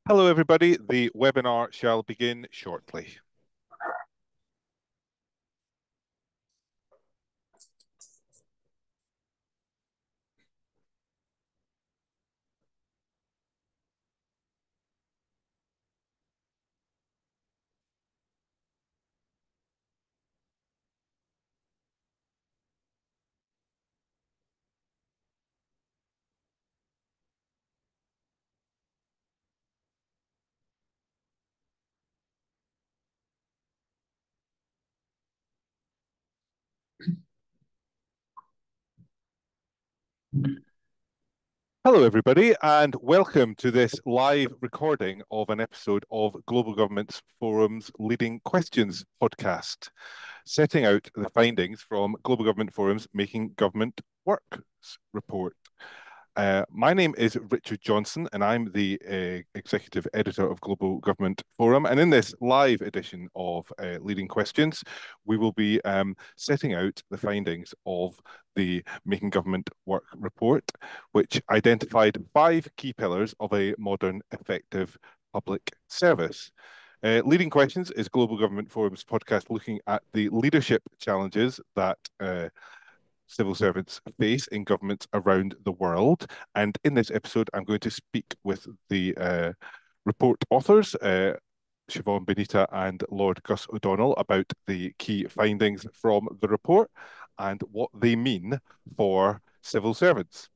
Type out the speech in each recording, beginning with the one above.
Hello, everybody. The webinar shall begin shortly. Hello, everybody, and welcome to this live recording of an episode of Global Government's Forum's Leading Questions podcast, setting out the findings from Global Government Forum's Making Government Work report. My name is Richard Johnson, and I'm the executive editor of Global Government Forum. And in this live edition of Leading Questions, we will be setting out the findings of the Making Government Work report, which identified 5 key pillars of a modern, effective public service. Leading Questions is Global Government Forum's podcast looking at the leadership challenges that civil servants face in governments around the world. And in this episode, I'm going to speak with the report authors, Siobhan Benita and Lord Gus O'Donnell, about the key findings from the report and what they mean for civil servants.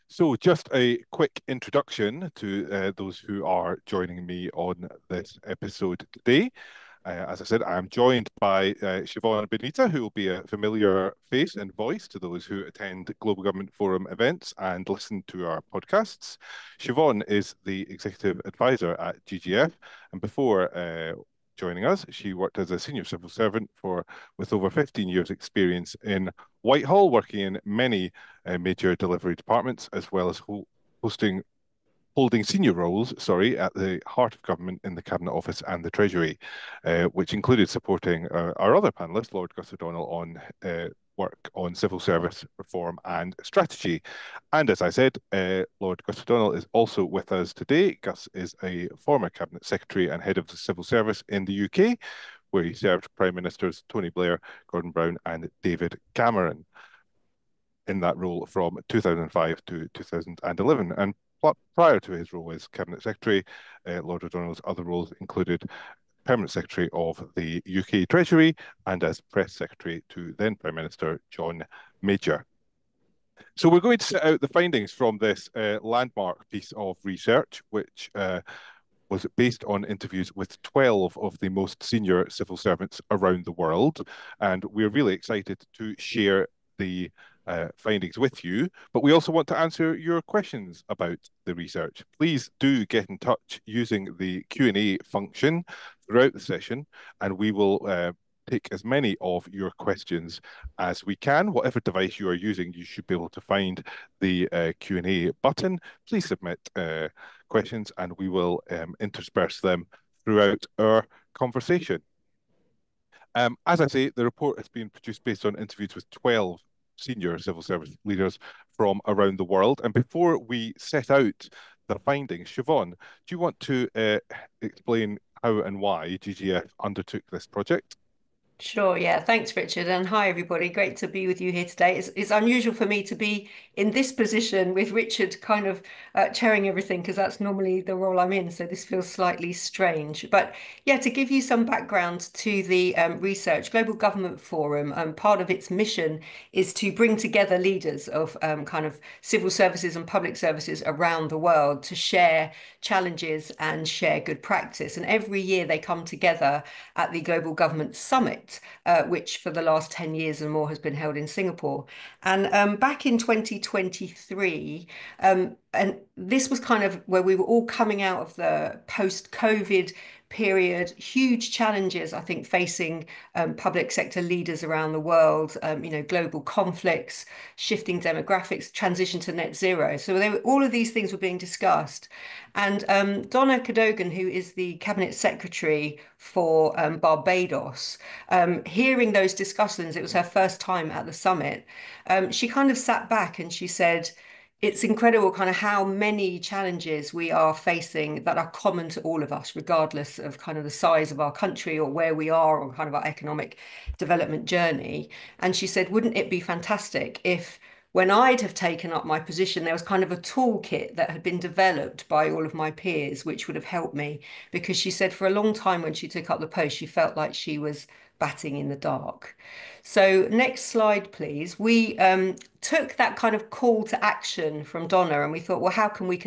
So just a quick introduction to those who are joining me on this episode today. As I said, I'm joined by Siobhan Benita, who will be a familiar face and voice to those who attend Global Government Forum events and listen to our podcasts. Siobhan is the executive advisor at GGF, and before joining us, she worked as a senior civil servant with over 15 years' experience in Whitehall, working in many major delivery departments, as well as holding senior roles, at the heart of government in the Cabinet Office and the Treasury, which included supporting our other panelist, Lord Gus O'Donnell, on work on civil service reform and strategy. And as I said, Lord Gus O'Donnell is also with us today. Gus is a former Cabinet Secretary and Head of the Civil Service in the UK, where he served Prime Ministers Tony Blair, Gordon Brown, and David Cameron in that role from 2005 to 2011. And prior to his role as Cabinet Secretary, Lord O'Donnell's other roles included Permanent Secretary of the UK Treasury and as Press Secretary to then Prime Minister John Major. So we're going to set out the findings from this landmark piece of research, which was based on interviews with 12 of the most senior civil servants around the world. And we're really excited to share the findings with you, but we also want to answer your questions about the research. Please do get in touch using the Q&A function throughout the session, and we will take as many of your questions as we can. Whatever device you are using, you should be able to find the Q&A button. Please submit questions and we will intersperse them throughout our conversation. As I say, the report has been produced based on interviews with 12 senior civil service leaders from around the world. And before we set out the findings, Siobhan, do you want to explain how and why GGF undertook this project? Sure, yeah. Thanks, Richard. And hi, everybody. Great to be with you here today. It's unusual for me to be in this position with Richard kind of chairing everything because that's normally the role I'm in. So this feels slightly strange. But yeah, to give you some background to the research, Global Government Forum, part of its mission is to bring together leaders of kind of civil services and public services around the world to share challenges and share good practice. And every year they come together at the Global Government Summit, which for the last 10 years and more has been held in Singapore. And back in 2023, and this was kind of where we were all coming out of the post-COVID period, huge challenges, I think, facing public sector leaders around the world, global conflicts, shifting demographics, transition to net zero. So all of these things were being discussed. And Donna Cadogan, who is the Cabinet Secretary for Barbados, hearing those discussions, it was her first time at the summit. She kind of sat back and she said, it's incredible kind of how many challenges we are facing that are common to all of us, regardless of kind of the size of our country or where we are on kind of our economic development journey. And she said, wouldn't it be fantastic if when I'd have taken up my position, there was kind of a toolkit that had been developed by all of my peers, which would have helped me. Because she said for a long time when she took up the post, she felt like she was batting in the dark. So next slide, please. We took that kind of call to action from Donna, and we thought, well, how can we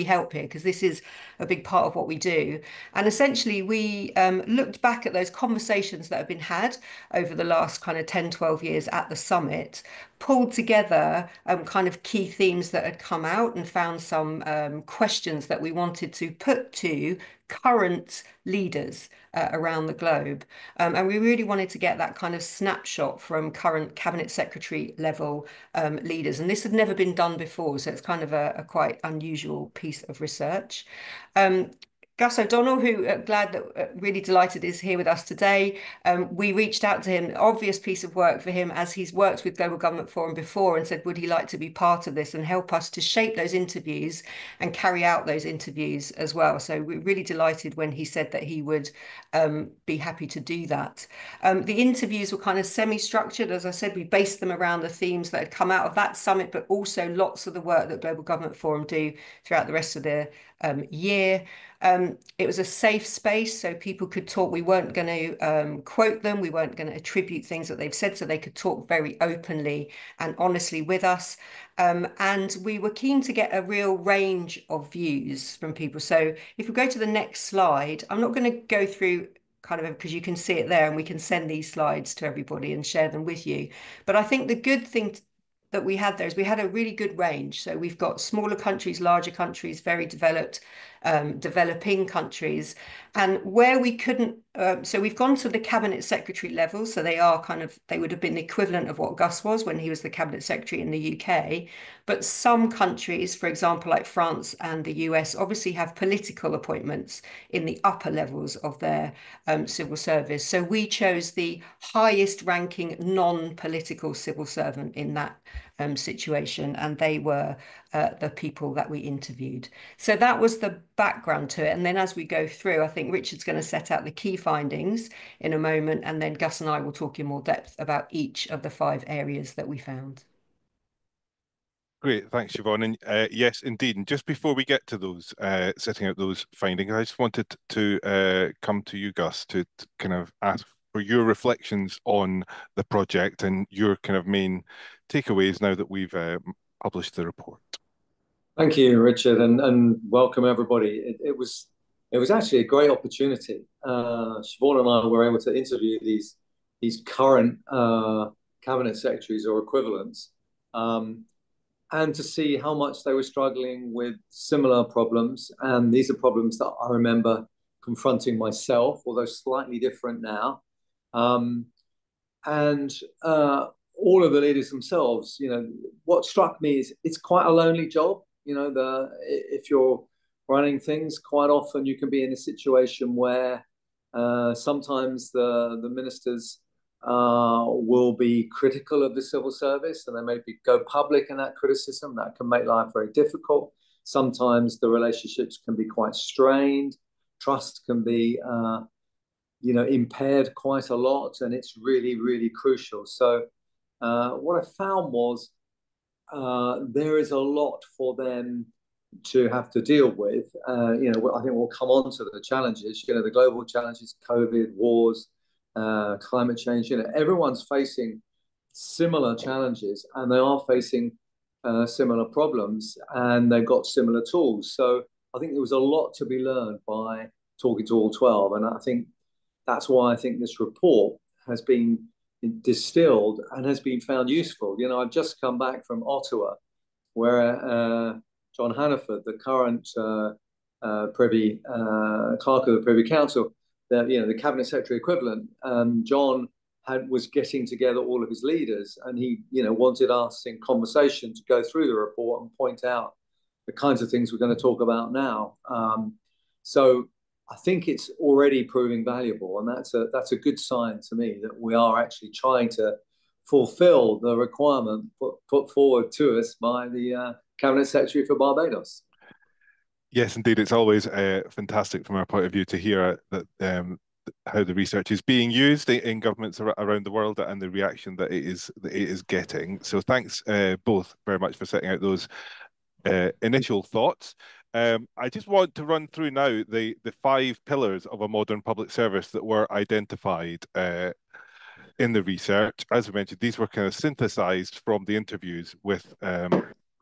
help here? Because this is a big part of what we do. And essentially, we looked back at those conversations that have been had over the last kind of 10, 12 years at the summit, pulled together kind of key themes that had come out, and found some questions that we wanted to put to current leaders around the globe. And we really wanted to get that kind of snapshot from current cabinet secretary level leaders. And this had never been done before, so it's kind of a quite unusual piece of research. Gus O'Donnell, who glad that really delighted is here with us today. We reached out to him, obvious piece of work for him as he's worked with Global Government Forum before, and said, would he like to be part of this and help us to shape those interviews and carry out those interviews as well. So we're really delighted when he said that he would be happy to do that. The interviews were kind of semi-structured. As I said, we based them around the themes that had come out of that summit, but also lots of the work that Global Government Forum do throughout the rest of the year. It was a safe space, so people could talk. We weren't going to quote them. We weren't going to attribute things that they've said, so they could talk very openly and honestly with us. And we were keen to get a real range of views from people. So if we go to the next slide, I'm not going to go through kind of because you can see it there, and we can send these slides to everybody and share them with you. But I think the good thing that we had there is we had a really good range. So we've got smaller countries, larger countries, very developed, developing countries. And where we couldn't, so we've gone to the cabinet secretary level. So they are kind of, they would have been the equivalent of what Gus was when he was the cabinet secretary in the UK. But some countries, for example, like France and the US, obviously have political appointments in the upper levels of their civil service. So we chose the highest ranking non-political civil servant in that situation, and they were the people that we interviewed. So that was the background to it. And then as we go through, I think Richard's going to set out the key findings in a moment, and then Gus and I will talk in more depth about each of the 5 areas that we found. Great, thanks, Siobhan. And yes, indeed. And just before we get to those, setting out those findings, I just wanted to come to you, Gus, to kind of ask for your reflections on the project and your kind of main takeaways now that we've published the report. Thank you, Richard, and welcome everybody. It was actually a great opportunity. Siobhan and I were able to interview these current cabinet secretaries or equivalents, and to see how much they were struggling with similar problems. And these are problems that I remember confronting myself, although slightly different now. And all of the leaders themselves, what struck me is it's quite a lonely job. If you're running things, quite often you can be in a situation where sometimes the ministers will be critical of the civil service, and they maybe go public in that criticism. That can make life very difficult. Sometimes the relationships can be quite strained. Trust can be impaired quite a lot, and it's really, really crucial. So what I found was there is a lot for them to have to deal with. I think we'll come on to the challenges, the global challenges, COVID, wars, climate change. Everyone's facing similar challenges, and they are facing similar problems, and they've got similar tools. So I think there was a lot to be learned by talking to all 12. And I think that's why I think this report has been distilled and has been found useful. I've just come back from Ottawa, where John Hannaford, the current Privy Clerk of the Privy Council, the Cabinet Secretary equivalent, John was getting together all of his leaders, and he wanted us in conversation to go through the report and point out the kinds of things we're going to talk about now. So I think it's already proving valuable, and that's a good sign to me that we are actually trying to fulfill the requirement put forward to us by the Cabinet Secretary for Barbados. Yes, indeed. It's always fantastic from our point of view to hear that how the research is being used in governments around the world and the reaction that it is getting. So thanks both very much for setting out those initial thoughts. I just want to run through now the 5 pillars of a modern public service that were identified in the research. As we mentioned, these were kind of synthesized from the interviews with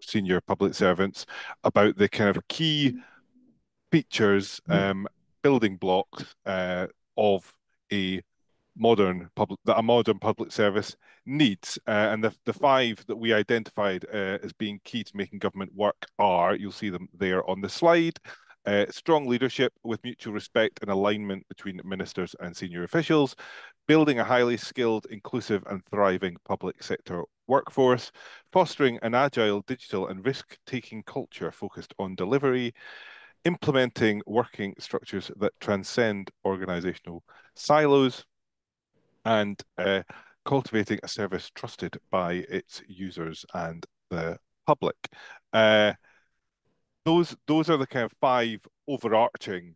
senior public servants about the kind of key features, building blocks of a modern public service needs. And the 5 that we identified as being key to making government work are, you'll see them there on the slide. Strong leadership with mutual respect and alignment between ministers and senior officials, building a highly skilled, inclusive and thriving public sector workforce, fostering an agile, digital and risk-taking culture focused on delivery, implementing working structures that transcend organizational silos, and cultivating a service trusted by its users and the public. Those are the kind of 5 overarching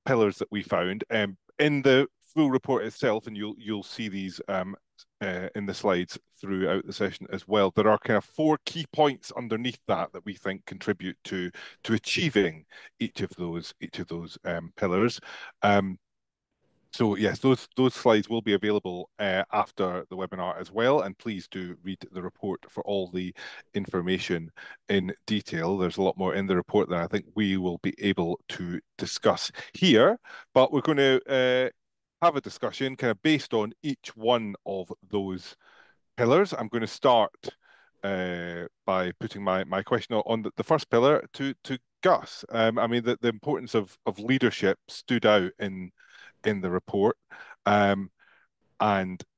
pillars that we found. In the full report itself, and you'll see these in the slides throughout the session as well, there are kind of 4 key points underneath that we think contribute to achieving each of those pillars. So yes, those slides will be available after the webinar as well, and please do read the report for all the information in detail. There's a lot more in the report that I think we will be able to discuss here, but we're going to have a discussion kind of based on each one of those pillars. I'm going to start by putting my question on the first pillar to Gus. I mean, the importance of leadership stood out in the report, and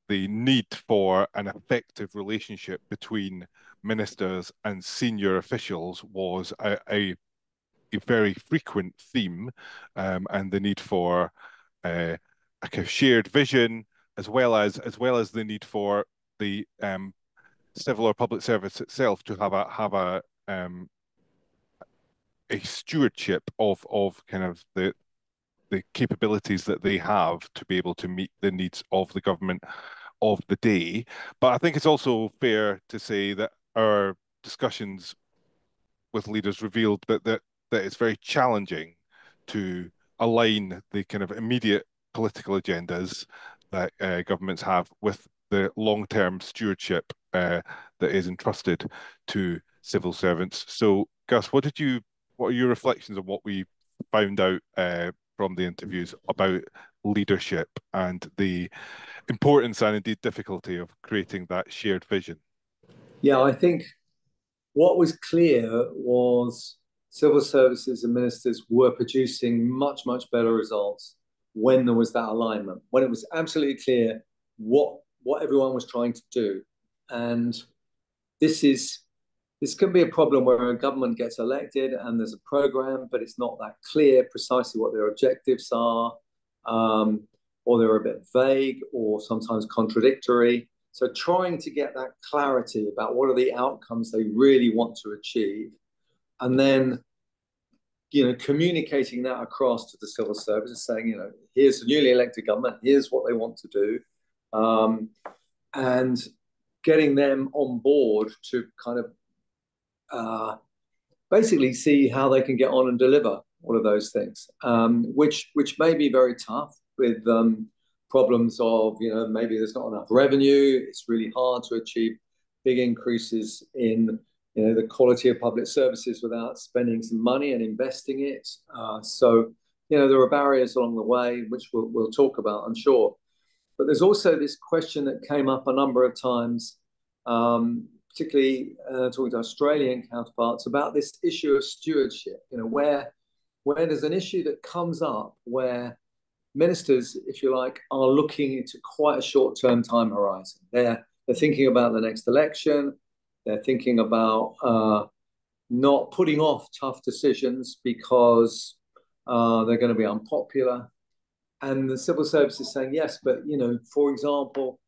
the need for an effective relationship between ministers and senior officials was a very frequent theme, and the need for a kind of shared vision, as well as the need for the civil or public service itself to have a stewardship of kind of the capabilities that they have to be able to meet the needs of the government of the day. But I think it's also fair to say that our discussions with leaders revealed that it's very challenging to align the kind of immediate political agendas that governments have with the long-term stewardship that is entrusted to civil servants. So, Gus, what are your reflections on what we found out from the interviews about leadership and the importance and indeed difficulty of creating that shared vision? Yeah, I think what was clear was civil services and ministers were producing much, much better results when there was that alignment, when it was absolutely clear what everyone was trying to do. And this can be a problem where a government gets elected and there's a program, but it's not that clear precisely what their objectives are, or they're a bit vague or sometimes contradictory. So trying to get that clarity about what are the outcomes they really want to achieve, and then communicating that across to the civil service and saying, here's the newly elected government, here's what they want to do, and getting them on board to kind of basically see how they can get on and deliver all of those things, which may be very tough with problems of, maybe there's not enough revenue. It's really hard to achieve big increases in, the quality of public services without spending some money and investing it. So, there are barriers along the way, which we'll talk about, I'm sure. But there's also this question that came up a number of times, particularly talking to Australian counterparts, about this issue of stewardship, where there's an issue that comes up where ministers, if you like, are looking into quite a short-term time horizon. They're thinking about the next election. They're thinking about not putting off tough decisions because they're going to be unpopular. And the civil service is saying, yes, but, for example,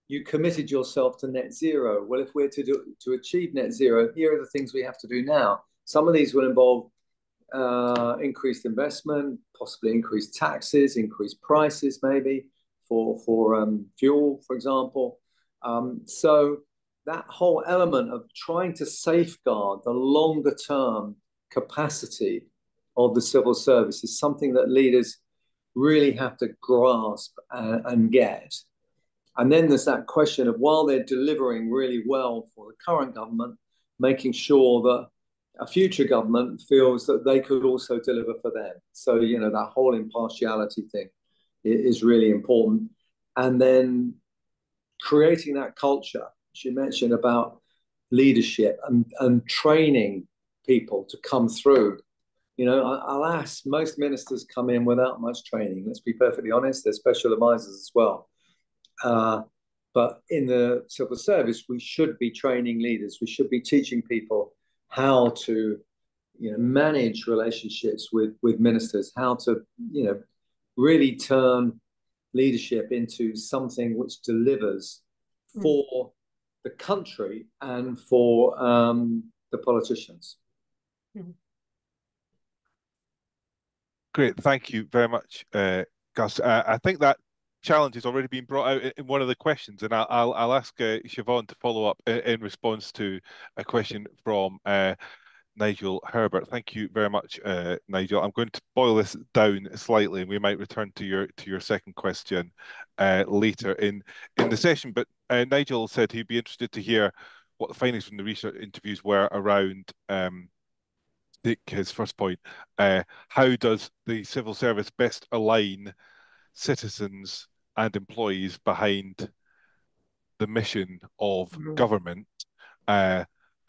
you committed yourself to net zero. Well, if we're to achieve net zero, here are the things we have to do now. Some of these will involve increased investment, possibly increased taxes, increased prices, maybe for fuel, for example. So that whole element of trying to safeguard the longer term capacity of the civil service is something that leaders really have to grasp and get. And then there's that question of, while they're delivering really well for the current government, making sure that a future government feels that they could also deliver for them. So, you know, that whole impartiality thing is really important. And then creating that culture, as you mentioned, about leadership and training people to come through. You know, alas, most ministers come in without much training. Let's be perfectly honest, they're special advisors as well. But in the civil service, we should be training leaders. We should be teaching people how to, you know, manage relationships with ministers, how to, you know, really turn leadership into something which delivers for the country and for the politicians. Great, thank you very much, Gus. I think that challenge has already been brought out in one of the questions, and I'll ask Siobhan to follow up in response to a question from Nigel Herbert. Thank you very much, Nigel. I'm going to boil this down slightly, and we might return to your second question later in the session. But Nigel said he'd be interested to hear what the findings from the research interviews were around his first point. How does the civil service best align citizens and employees behind the mission of government, and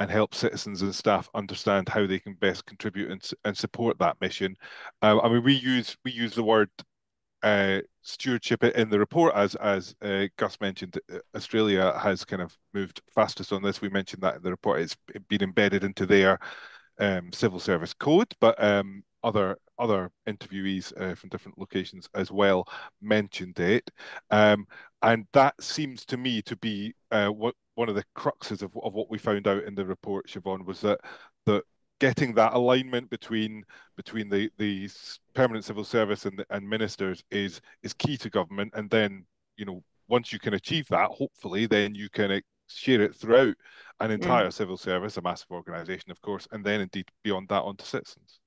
help citizens and staff understand how they can best contribute and support that mission? I mean, we use the word stewardship in the report, as Gus mentioned. Australia has kind of moved fastest on this. We mentioned that in the report. It's been embedded into their civil service code, but other interviewees from different locations as well mentioned it, and that seems to me to be one of the cruxes of what we found out in the report, Siobhan, was that getting that alignment between the permanent civil service and ministers is key to government. And then, you know, once you can achieve that, hopefully then you can share it throughout an entire civil service, a massive organisation, of course, and then indeed beyond that onto citizens.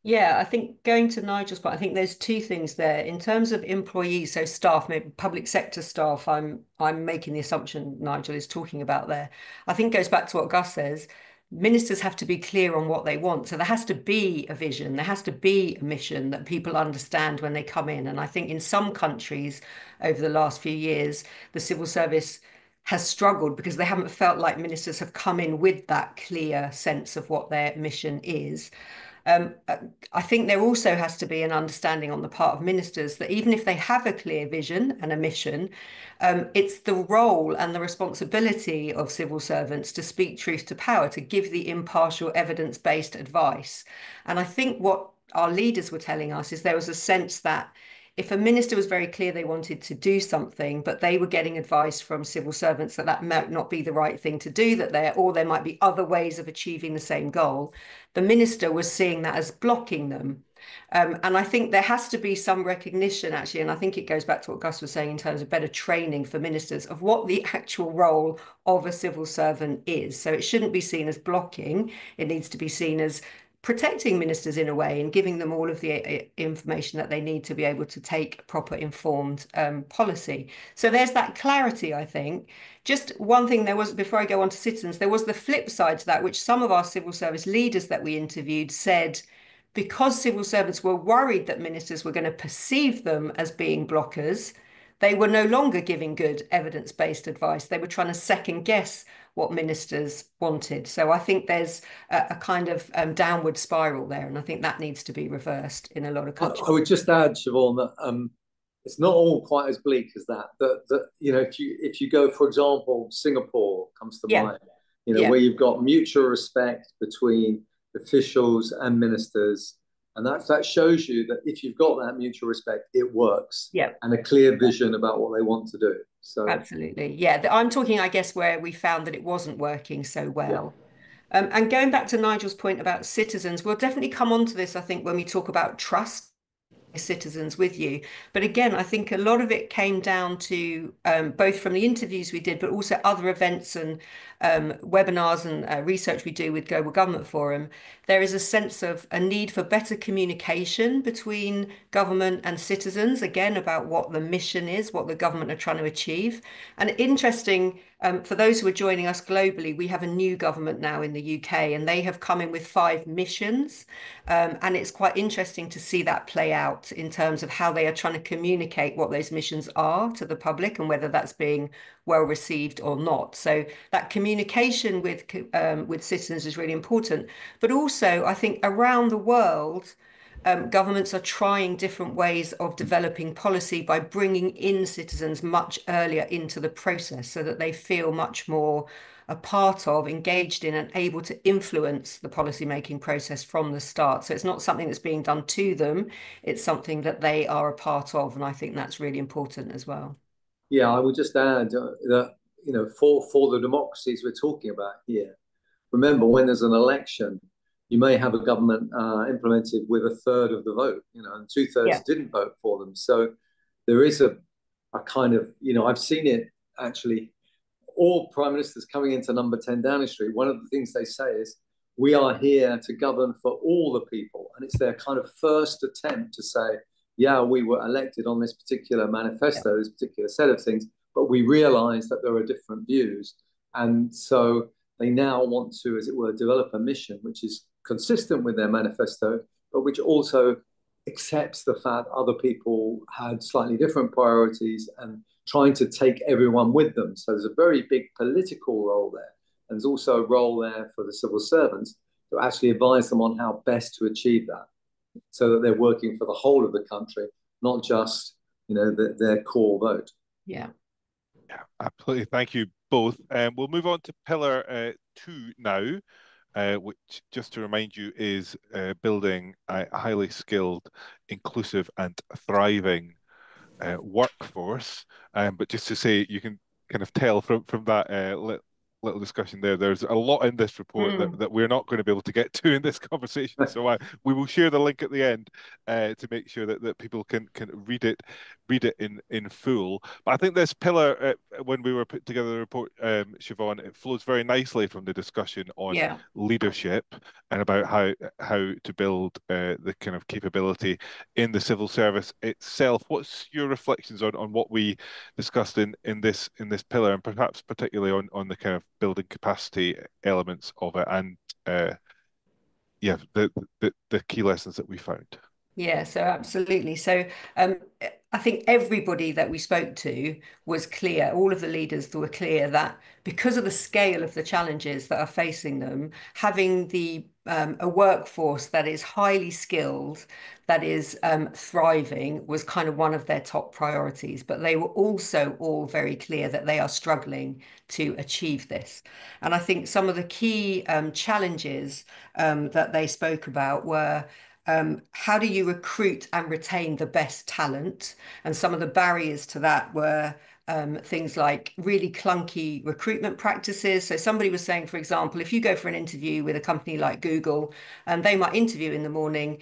Yeah, I think going to Nigel's point, I think there's two things there. In terms of employees, so staff, maybe public sector staff, I'm making the assumption Nigel is talking about there. I think it goes back to what Gus says. Ministers have to be clear on what they want. So there has to be a vision, there has to be a mission that people understand when they come in. And I think in some countries over the last few years, the civil service has struggled because they haven't felt like ministers have come in with that clear sense of what their mission is. I think there also has to be an understanding on the part of ministers that even if they have a clear vision and a mission, it's the role and the responsibility of civil servants to speak truth to power, to give the impartial, evidence-based advice. And I think what our leaders were telling us is there was a sense that if a minister was very clear they wanted to do something, but they were getting advice from civil servants that might not be the right thing to do, or there might be other ways of achieving the same goal, the minister was seeing that as blocking them. And I think there has to be some recognition, actually, and I think it goes back to what Gus was saying in terms of better training for ministers of what the actual role of a civil servant is. So it shouldn't be seen as blocking. It needs to be seen as protecting ministers in a way and giving them all of the information that they need to be able to take proper informed policy. So there's that clarity, I think. Just one thing there was, before I go on to citizens, there was the flip side to that, which some of our civil service leaders that we interviewed said, because civil servants were worried that ministers were going to perceive them as being blockers, they were no longer giving good evidence-based advice. They were trying to second guess what ministers wanted. So I think there's a kind of downward spiral there, and I think that needs to be reversed in a lot of countries. I would just add, Siobhan, that it's not all quite as bleak as that. That you know, if you go, for example, Singapore comes to mind. You know, where you've got mutual respect between officials and ministers, and that shows you that if you've got that mutual respect, it works. Yeah. And a clear vision about what they want to do. So Absolutely. Yeah. I'm talking, I guess, where we found that it wasn't working so yeah, well. And going back to Nigel's point about citizens, we'll definitely come on to this, I think, when we talk about trust citizens with you. But again, I think a lot of it came down to both from the interviews we did, but also other events and webinars and research we do with Global Government Forum. There is a sense of a need for better communication between government and citizens, again, about what the mission is, what the government are trying to achieve. And interesting, for those who are joining us globally, we have a new government now in the UK, and they have come in with 5 missions. And it's quite interesting to see that play out in terms of how they are trying to communicate what those missions are to the public and whether that's being well received or not. So that communication with citizens is really important. But also, I think around the world, governments are trying different ways of developing policy by bringing in citizens much earlier into the process so that they feel much more a part of, engaged in, and able to influence the policy making process from the start. So it's not something that's being done to them, it's something that they are a part of. And I think that's really important as well. yeah. I would just add that for the democracies we're talking about here, remember when there's an election, you may have a government implemented with a third of the vote, and two-thirds Yeah. didn't vote for them. So there is a kind of, I've seen it actually. All prime ministers coming into number 10 Downing Street, one of the things they say is, we are here to govern for all the people. And it's their kind of first attempt to say, yeah, we were elected on this particular Yeah. manifesto, this particular set of things, but we realize that there are different views. And so they now want to, as it were, develop a mission which is consistent with their manifesto, but which also accepts the fact other people had slightly different priorities and trying to take everyone with them. So there's a very big political role there. And there's also a role there for the civil servants to actually advise them on how best to achieve that so that they're working for the whole of the country, not just, their core vote. Yeah. Yeah, absolutely. Thank you both. We'll move on to pillar 2 now, which, just to remind you, is building a highly skilled, inclusive, and thriving workforce. But just to say, you can kind of tell from that little discussion there, there's a lot in this report that we're not going to be able to get to in this conversation. So we will share the link at the end to make sure that people can read it in full. But I think this pillar, when we were putting together the report, Siobhan, it flows very nicely from the discussion on Yeah. leadership and about how to build the kind of capability in the civil service itself. What's your reflections on what we discussed in this pillar, and perhaps particularly on the kind of building capacity elements of it, and yeah, the key lessons that we found? Yeah, so absolutely. So I think everybody that we spoke to was clear, all of the leaders were clear that because of the scale of the challenges that are facing them, having a workforce that is highly skilled, that is thriving, was kind of one of their top priorities. But they were also all very clear that they are struggling to achieve this. And I think some of the key challenges that they spoke about were how do you recruit and retain the best talent? And some of the barriers to that were things like really clunky recruitment practices. So somebody was saying, for example, if you go for an interview with a company like Google, and they might interview in the morning,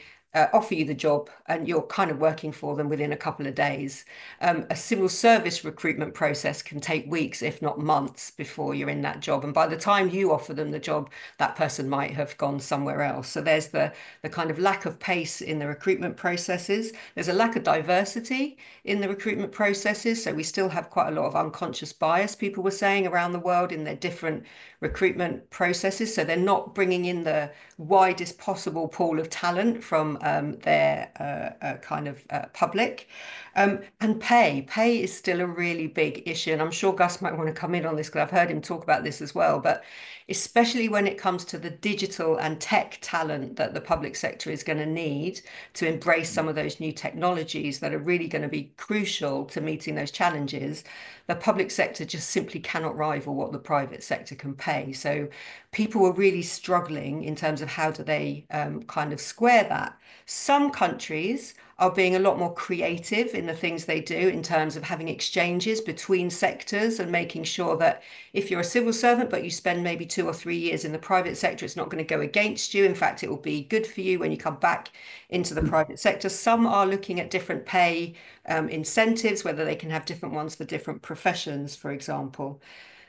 offer you the job, and you're kind of working for them within a couple of days. A civil service recruitment process can take weeks, if not months, before you're in that job. And by the time you offer them the job, that person might have gone somewhere else. So there's the kind of lack of pace in the recruitment processes. There's a lack of diversity in the recruitment processes. So we still have quite a lot of unconscious bias, people were saying, around the world in their different recruitment processes. So they're not bringing in the widest possible pool of talent from their kind of public. And pay is still a really big issue. And I'm sure Gus might want to come in on this because I've heard him talk about this as well. But especially when it comes to the digital and tech talent that the public sector is going to need to embrace some of those new technologies that are really going to be crucial to meeting those challenges, the public sector just simply cannot rival what the private sector can pay. So people are really struggling in terms of how do they kind of square that. Some countries are being a lot more creative in the things they do in terms of having exchanges between sectors and making sure that if you're a civil servant, but you spend maybe 2 or 3 years in the private sector, it's not going to go against you. In fact, it will be good for you when you come back into the private sector. Some are looking at different pay incentives, whether they can have different ones for different professions, for example.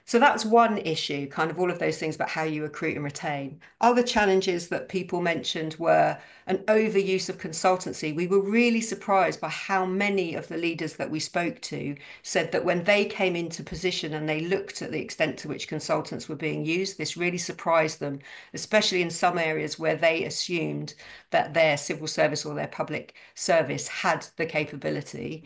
So that's one issue, kind of all of those things about how you recruit and retain. Other challenges that people mentioned were an overuse of consultancy. We were really surprised by how many of the leaders that we spoke to said that when they came into position and they looked at the extent to which consultants were being used, this really surprised them, especially in some areas where they assumed that their civil service or their public service had the capability.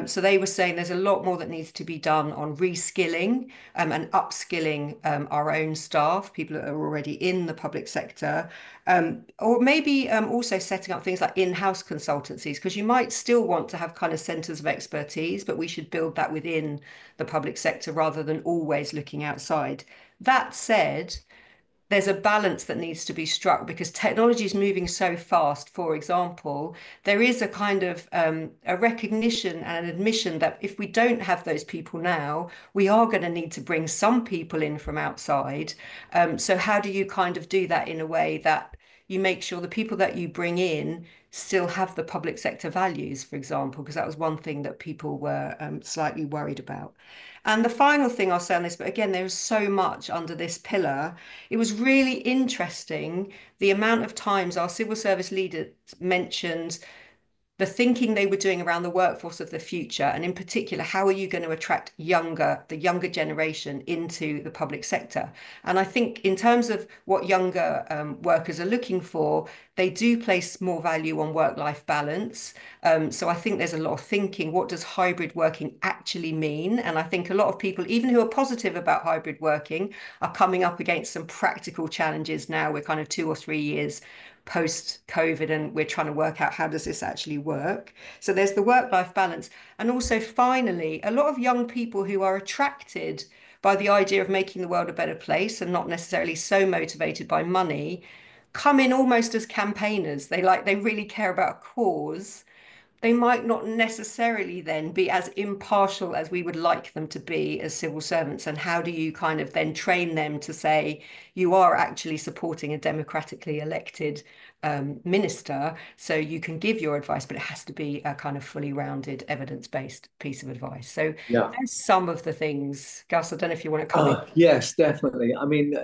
So they were saying there's a lot more that needs to be done on reskilling and upskilling our own staff, people that are already in the public sector, or maybe also setting up things like in-house consultancies, because you might still want to have kind of centres of expertise, but we should build that within the public sector rather than always looking outside. That said, there's a balance that needs to be struck because technology is moving so fast. For example, there is a kind of a recognition and an admission that if we don't have those people now, we are going to need to bring some people in from outside. So how do you kind of do that in a way that you make sure the people that you bring in still have the public sector values, for example, because that was one thing that people were slightly worried about. And the final thing I'll say on this, but again, there is so much under this pillar. It was really interesting the amount of times our civil service leaders mentioned the thinking they were doing around the workforce of the future, and in particular, how are you going to attract the younger generation into the public sector? And I think in terms of what younger workers are looking for, they do place more value on work-life balance. So I think there's a lot of thinking, what does hybrid working actually mean? And I think a lot of people, even who are positive about hybrid working, are coming up against some practical challenges now. We're kind of 2 or 3 years post COVID and we're trying to work out how does this actually work. So there's the work-life balance. And also finally, a lot of young people who are attracted by the idea of making the world a better place and not necessarily so motivated by money come in almost as campaigners. They really care about a cause. They might not necessarily then be as impartial as we would like them to be as civil servants. And how do you kind of then train them to say you are actually supporting a democratically elected minister, so you can give your advice, but it has to be a kind of fully rounded, evidence-based piece of advice. So Yeah. there's some of the things. Gus, I don't know if you want to come in. Yes, definitely. I mean,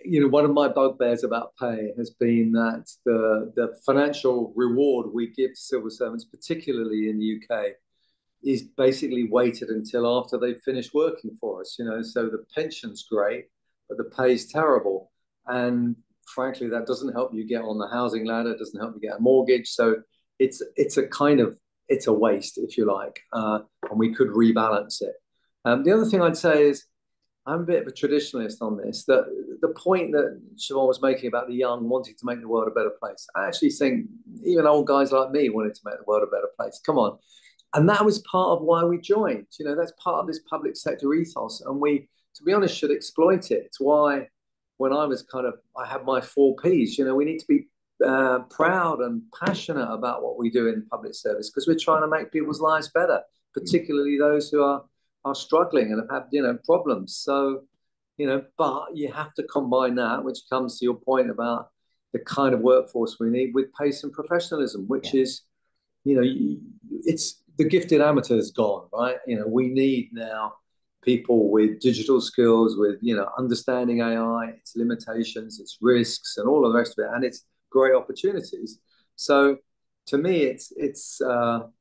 one of my bugbears about pay has been that the financial reward we give to civil servants, particularly in the UK, is basically weighted until after they've finished working for us. So the pension's great, but the pay's terrible, and frankly, that doesn't help you get on the housing ladder. It doesn't help you get a mortgage. So it's a waste, if you like, and we could rebalance it. The other thing I'd say is, I'm a bit of a traditionalist on this, that the point that Siobhan was making about the young wanting to make the world a better place, I actually think even old guys like me wanted to make the world a better place. Come on. And that was part of why we joined. That's part of this public sector ethos. And we, to be honest, should exploit it. It's why when I had my 4 Ps, we need to be proud and passionate about what we do in public service because we're trying to make people's lives better, particularly those who are struggling and have had problems. So but you have to combine that, which comes to your point about the kind of workforce we need, with pace and professionalism, which is it's the gifted amateur is gone, right? We need now people with digital skills, with understanding AI, its limitations, its risks, and all of the rest of it, and its great opportunities. So to me, it's the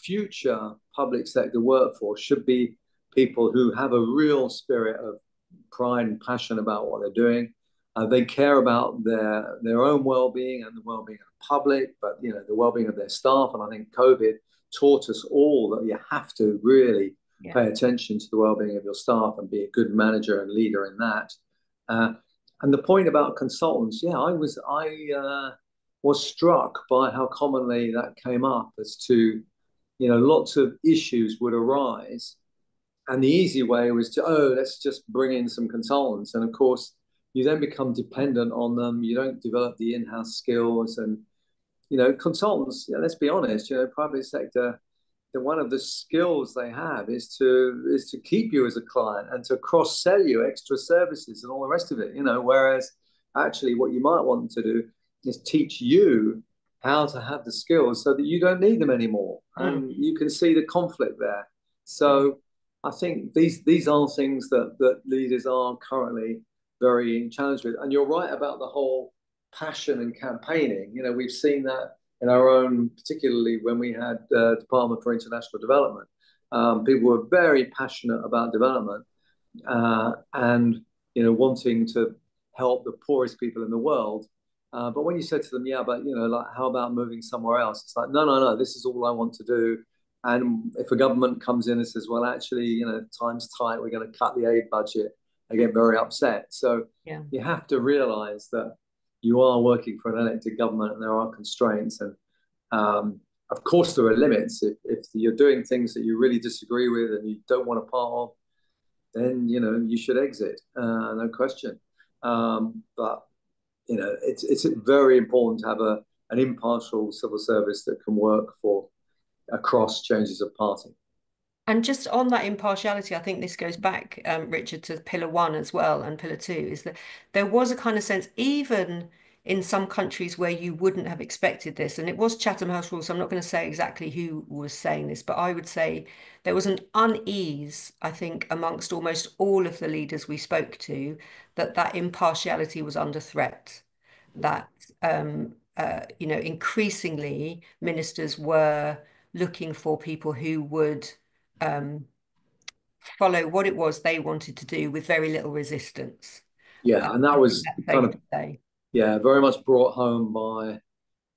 future public sector workforce should be people who have a real spirit of pride and passion about what they're doing. They care about their own well-being and the well-being of the public, but the well-being of their staff. And I think COVID taught us all that you have to really pay attention to the well-being of your staff and be a good manager and leader in that. And the point about consultants, I was struck by how commonly that came up as to, lots of issues would arise. And the easy way was to, let's just bring in some consultants. And of course, you then become dependent on them. You don't develop the in-house skills. And consultants, let's be honest, private sector, one of the skills they have is to keep you as a client and to cross sell you extra services and all the rest of it. Whereas actually what you might want to do is teach you how to have the skills so that you don't need them anymore, and you can see the conflict there. So I think these are things that leaders are currently very challenged with. And you're right about the whole passion and campaigning. We've seen that in our own, particularly when we had Department for International Development. People were very passionate about development, and wanting to help the poorest people in the world. But when you said to them, yeah, but like, how about moving somewhere else? It's like, no, no, no, this is all I want to do. And if a government comes in and says, well, actually, time's tight, we're going to cut the aid budget, they get very upset. So you have to realize that you are working for an elected government and there are constraints. And of course, there are limits. If you're doing things that you really disagree with and you don't want a part of, then, you should exit, no question. But, it's very important to have an impartial civil service that can work for across changes of party. And just on that impartiality, I think this goes back, Richard, to pillar one as well, and pillar two, is that there was a kind of sense, even in some countries where you wouldn't have expected this, and it was Chatham House Rule, so I'm not going to say exactly who was saying this, but I would say there was an unease, I think, amongst almost all of the leaders we spoke to, that impartiality was under threat, that increasingly ministers were looking for people who would follow what it was they wanted to do with very little resistance. Yeah, and that was kind of, very much brought home by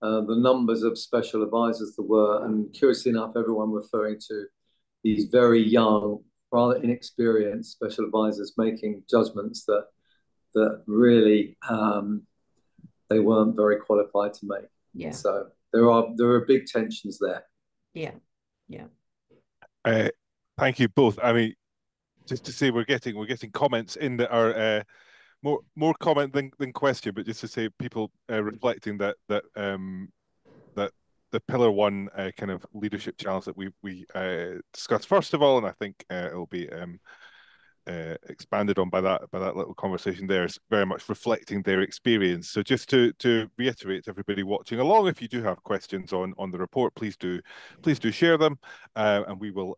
the numbers of special advisors there were, and curiously enough, everyone referring to these very young, rather inexperienced special advisors making judgments that really they weren't very qualified to make. Yeah. So there are big tensions there. Yeah, yeah. Thank you both. I mean, just to say we're getting comments in that are more comment than question, but just to say people reflecting that the pillar one kind of leadership challenge that we discussed first of all, and I think it'll be expanded on by that little conversation there, is very much reflecting their experience. So just to reiterate to everybody watching along, if you do have questions on the report, please do share them, and we will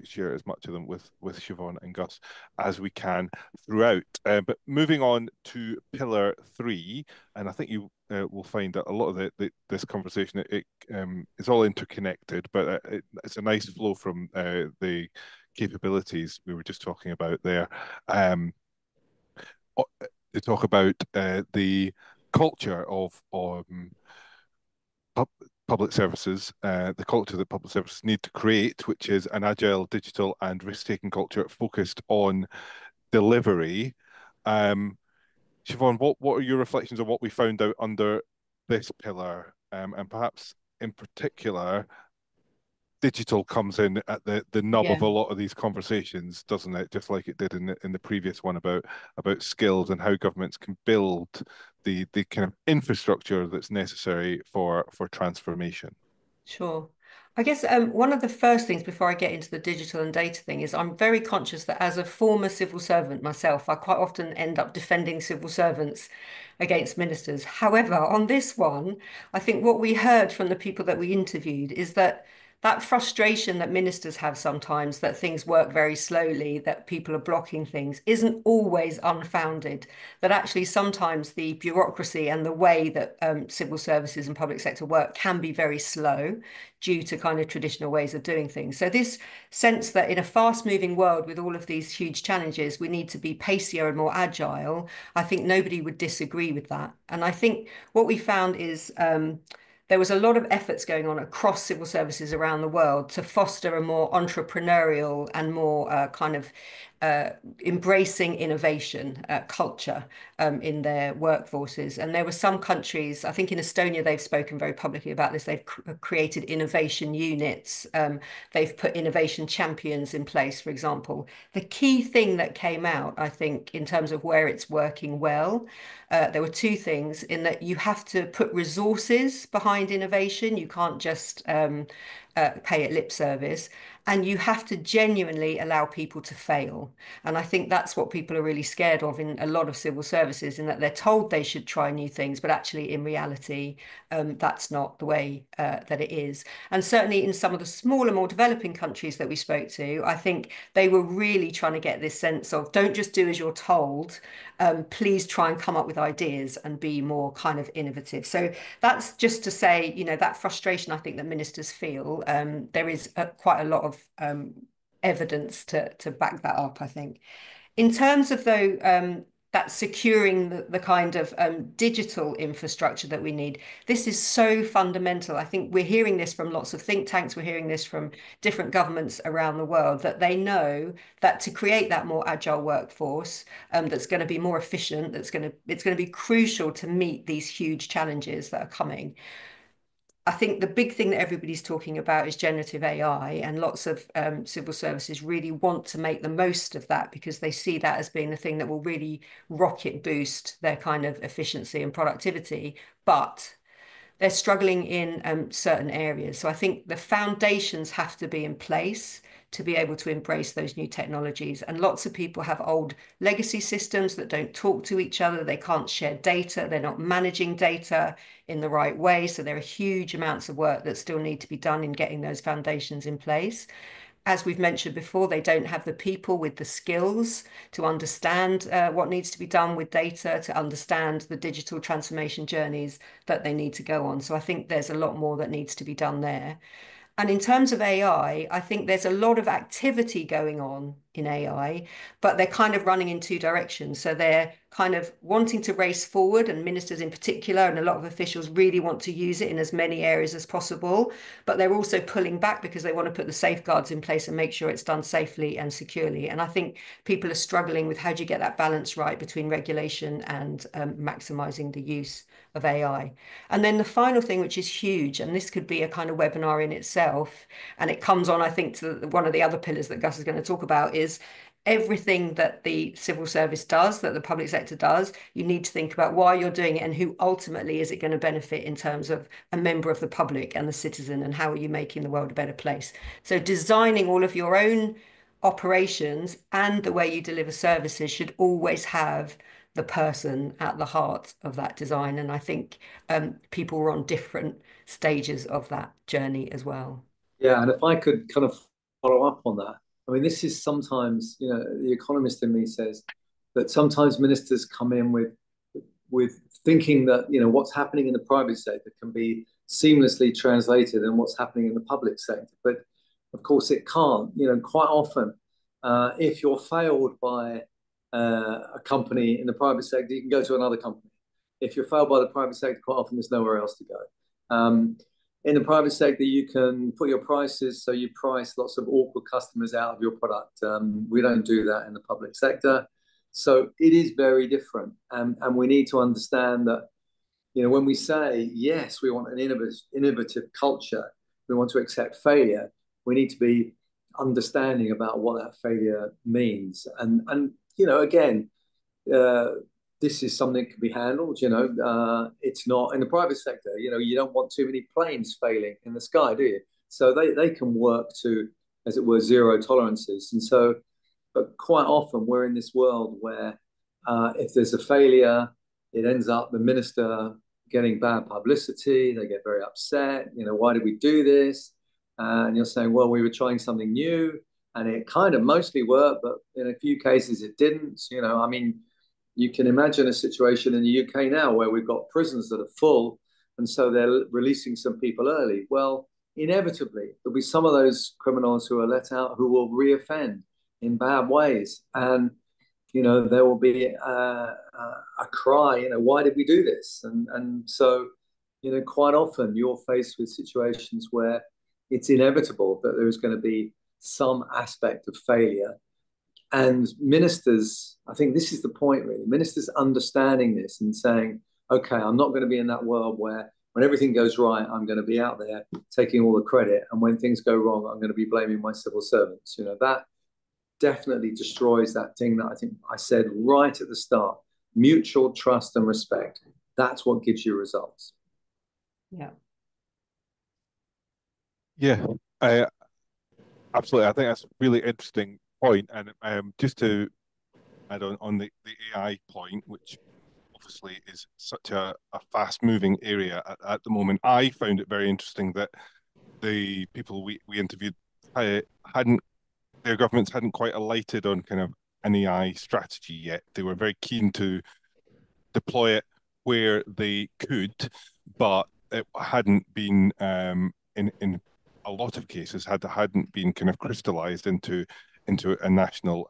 share as much of them with Siobhan and Gus as we can throughout. But moving on to pillar 3, and I think you will find that a lot of this conversation it is all interconnected, but it's a nice flow from the capabilities we were just talking about there, to talk about the culture of public services, the culture that public services need to create, which is an agile, digital, and risk-taking culture focused on delivery. Siobhan, what are your reflections on what we found out under this pillar, and perhaps in particular, digital comes in at the nub of a lot of these conversations, doesn't it? Just like it did in the previous one about skills and how governments can build the kind of infrastructure that's necessary for transformation. Sure. I guess one of the first things before I get into the digital and data thing is I'm very conscious that as a former civil servant myself, I quite often end up defending civil servants against ministers. However, on this one, I think what we heard from the people that we interviewed is that frustration that ministers have sometimes, that things work very slowly, that people are blocking things, isn't always unfounded. That actually sometimes the bureaucracy and the way that civil services and public sector work can be very slow due to kind of traditional ways of doing things. So this sense that in a fast-moving world with all of these huge challenges, we need to be pacier and more agile, I think nobody would disagree with that. And I think what we found is there was a lot of efforts going on across civil services around the world to foster a more entrepreneurial and more kind of embracing innovation culture in their workforces. And there were some countries, I think in Estonia, they've spoken very publicly about this. They've created innovation units. They've put innovation champions in place, for example. The key thing that came out, I think, in terms of where it's working well, there were two things in that you have to put resources behind innovation. You can't just pay it lip service, and you have to genuinely allow people to fail. And I think that's what people are really scared of in a lot of civil services, in that they're told they should try new things, but actually in reality, that's not the way that it is. And certainly in some of the smaller, more developing countries that we spoke to, I think they were really trying to get this sense of don't just do as you're told, please try and come up with ideas and be more kind of innovative. So that's just to say, you know, that frustration I think that ministers feel, there is quite a lot of evidence to back that up, I think. In terms of though, that securing the kind of digital infrastructure that we need, this is so fundamental. I think we're hearing this from lots of think tanks, we're hearing this from different governments around the world, that they know that to create that more agile workforce that's going to be more efficient, it's going to be crucial to meet these huge challenges that are coming. I think the big thing that everybody's talking about is generative AI, and lots of civil services really want to make the most of that because they see that as being the thing that will really rocket boost their kind of efficiency and productivity. But they're struggling in certain areas. So I think the foundations have to be in place to be able to embrace those new technologies. And lots of people have old legacy systems that don't talk to each other. They can't share data. They're not managing data in the right way. So there are huge amounts of work that still need to be done in getting those foundations in place. As we've mentioned before, they don't have the people with the skills to understand what needs to be done with data, to understand the digital transformation journeys that they need to go on. So I think there's a lot more that needs to be done there. And in terms of AI, I think there's a lot of activity going on in AI, but they're kind of running in two directions. So they're kind of wanting to race forward, and ministers in particular, and a lot of officials really want to use it in as many areas as possible. But they're also pulling back because they want to put the safeguards in place and make sure it's done safely and securely. And I think people are struggling with how do you get that balance right between regulation and maximizing the use of AI. And then the final thing, which is huge, and this could be a kind of webinar in itself, and it comes on, I think, to one of the other pillars that Gus is going to talk about, is everything that the civil service does, that the public sector does, you need to think about why you're doing it and who ultimately is it going to benefit in terms of a member of the public and the citizen, and how are you making the world a better place. So designing all of your own operations and the way you deliver services should always have the person at the heart of that design. And I think people were on different stages of that journey as well. Yeah, and if I could kind of follow up on that, I mean, this is sometimes, you know, the economist in me says that sometimes ministers come in with thinking that, you know, what's happening in the private sector can be seamlessly translated in what's happening in the public sector. But of course, it can't. You know, quite often, if you're failed by a company in the private sector, you can go to another company. If you're failed by the private sector, quite often there's nowhere else to go. In the private sector, you can put your prices, so you price lots of awkward customers out of your product. We don't do that in the public sector. So it is very different. And we need to understand that, you know, when we say, yes, we want an innovative culture, we want to accept failure, we need to be understanding about what that failure means. And you know, again, this is something that can be handled. You know, it's not in the private sector. You know, you don't want too many planes failing in the sky, do you? So they can work to, as it were, zero tolerances. And so, but quite often we're in this world where if there's a failure, it ends up the minister getting bad publicity. They get very upset. You know, why did we do this? And you're saying, well, we were trying something new, and it kind of mostly worked, but in a few cases it didn't. You know, I mean, you can imagine a situation in the UK now where we've got prisons that are full, and so they're releasing some people early. Well, inevitably, there'll be some of those criminals who are let out who will reoffend in bad ways. And, you know, there will be a cry, you know, why did we do this? And so, you know, quite often you're faced with situations where it's inevitable that there is going to be some aspect of failure. And ministers, I think this is the point really, ministers understanding this and saying, okay, I'm not going to be in that world where when everything goes right, I'm going to be out there taking all the credit. And when things go wrong, I'm going to be blaming my civil servants. You know, that definitely destroys that thing that I think I said right at the start, mutual trust and respect. That's what gives you results. Yeah. Yeah, absolutely. I think that's a really interesting point. And just to add on the AI point, which obviously is such a fast-moving area at the moment, I found it very interesting that the people we interviewed hadn't their governments hadn't quite alighted on kind of an AI strategy yet. They were very keen to deploy it where they could, but it hadn't been in a lot of cases hadn't been kind of crystallized into a national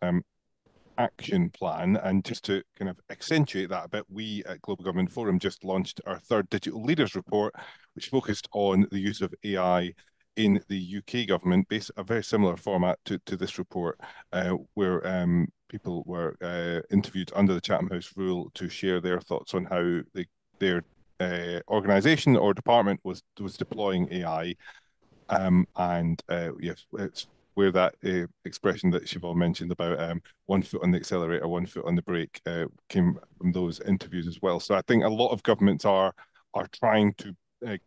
action plan. And just to kind of accentuate that a bit, we at Global Government Forum just launched our third Digital Leaders Report, which focused on the use of AI in the UK government, based a very similar format to this report, where people were interviewed under the Chatham House rule to share their thoughts on how their organisation or department was deploying AI. And yes, it's where that expression that Siobhan mentioned about one foot on the accelerator, one foot on the brake came from those interviews as well. So I think a lot of governments are trying to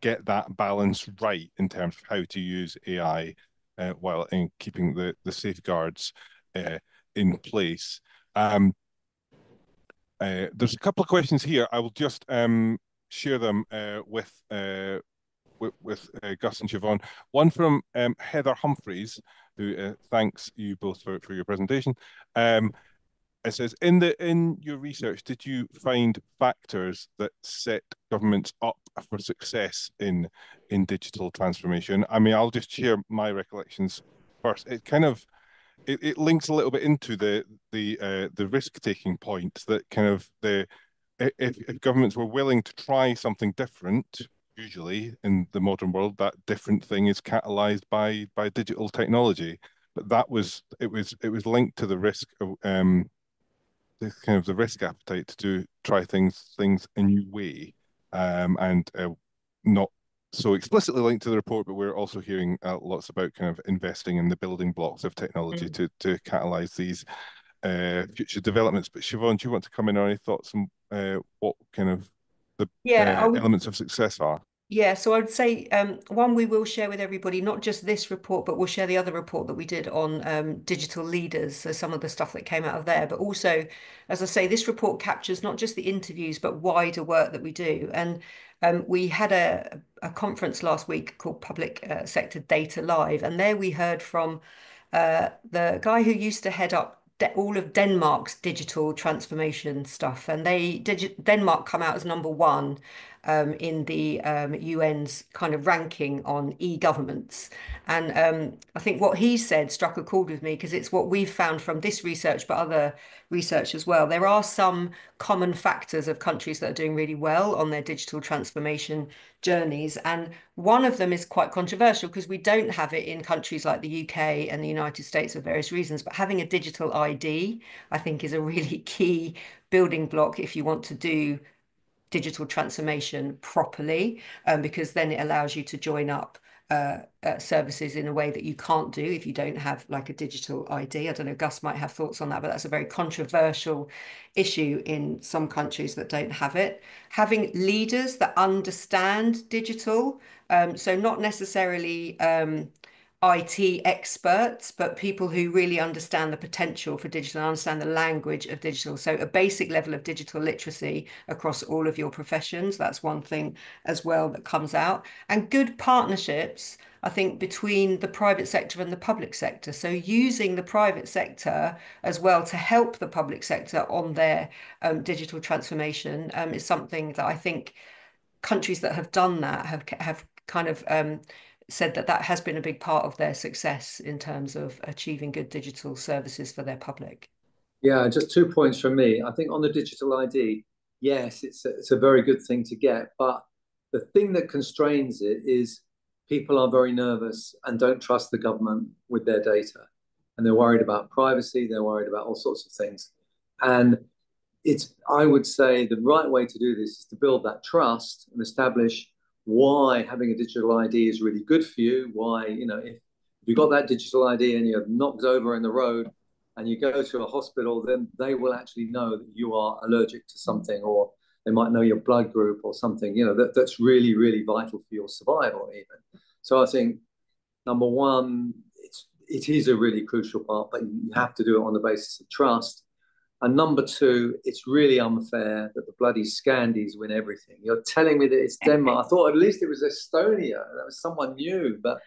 get that balance right in terms of how to use AI while in keeping the safeguards in place. There's a couple of questions here. I will just share them with Gus and Siobhan. One from Heather Humphreys, who thanks you both for your presentation. It says, in your research, did you find factors that set governments up for success in digital transformation? I mean, I'll just share my recollections first. It links a little bit into the risk taking point, that kind of if governments were willing to try something different, usually in the modern world, that different thing is catalyzed by digital technology. But it was linked to the risk of the kind of the risk appetite to try things a new way, and not so explicitly linked to the report, but we're also hearing lots about kind of investing in the building blocks of technology to catalyze these future developments. But Siobhan, do you want to come in on any thoughts on what kind of the elements of success are? Yeah, so I'd say one, we will share with everybody, not just this report, but we'll share the other report that we did on digital leaders, so some of the stuff that came out of there. But also, as I say, this report captures not just the interviews, but wider work that we do. And we had a conference last week called Public Sector Data Live, and there we heard from the guy who used to head up all of Denmark's digital transformation stuff, and Denmark come out as #1 in the UN's kind of ranking on e-governments. And I think what he said struck a chord with me, because it's what we've found from this research, but other research as well. There are some common factors of countries that are doing really well on their digital transformation journeys. And one of them is quite controversial because we don't have it in countries like the UK and the United States for various reasons. But having a digital ID, I think, is a really key building block if you want to do digital transformation properly, because then it allows you to join up services in a way that you can't do if you don't have like a digital ID. I don't know, Gus might have thoughts on that, but that's a very controversial issue in some countries that don't have it. Having leaders that understand digital, so not necessarily IT experts, but people who really understand the potential for digital and understand the language of digital. So a basic level of digital literacy across all of your professions. That's one thing as well that comes out. And good partnerships, I think, between the private sector and the public sector. So using the private sector as well to help the public sector on their digital transformation is something that I think countries that have done that have kind of said that has been a big part of their success in terms of achieving good digital services for their public. Yeah, just 2 points from me. I think on the digital ID, yes, it's a very good thing to get, but the thing that constrains it is people are very nervous and don't trust the government with their data. and they're worried about privacy, they're worried about all sorts of things. And I would say the right way to do this is to build that trust and establish why having a digital ID is really good for you. Why, if you've got that digital ID and you're knocked over in the road and you go to a hospital, then they will actually know that you are allergic to something, or they might know your blood group or something, that's really, really vital for your survival even. So I think, number one, it is a really crucial part, but you have to do it on the basis of trust. And number two, it's really unfair that the bloody Scandies win everything. You're telling me that it's Denmark. I thought at least it was Estonia. That was someone new, but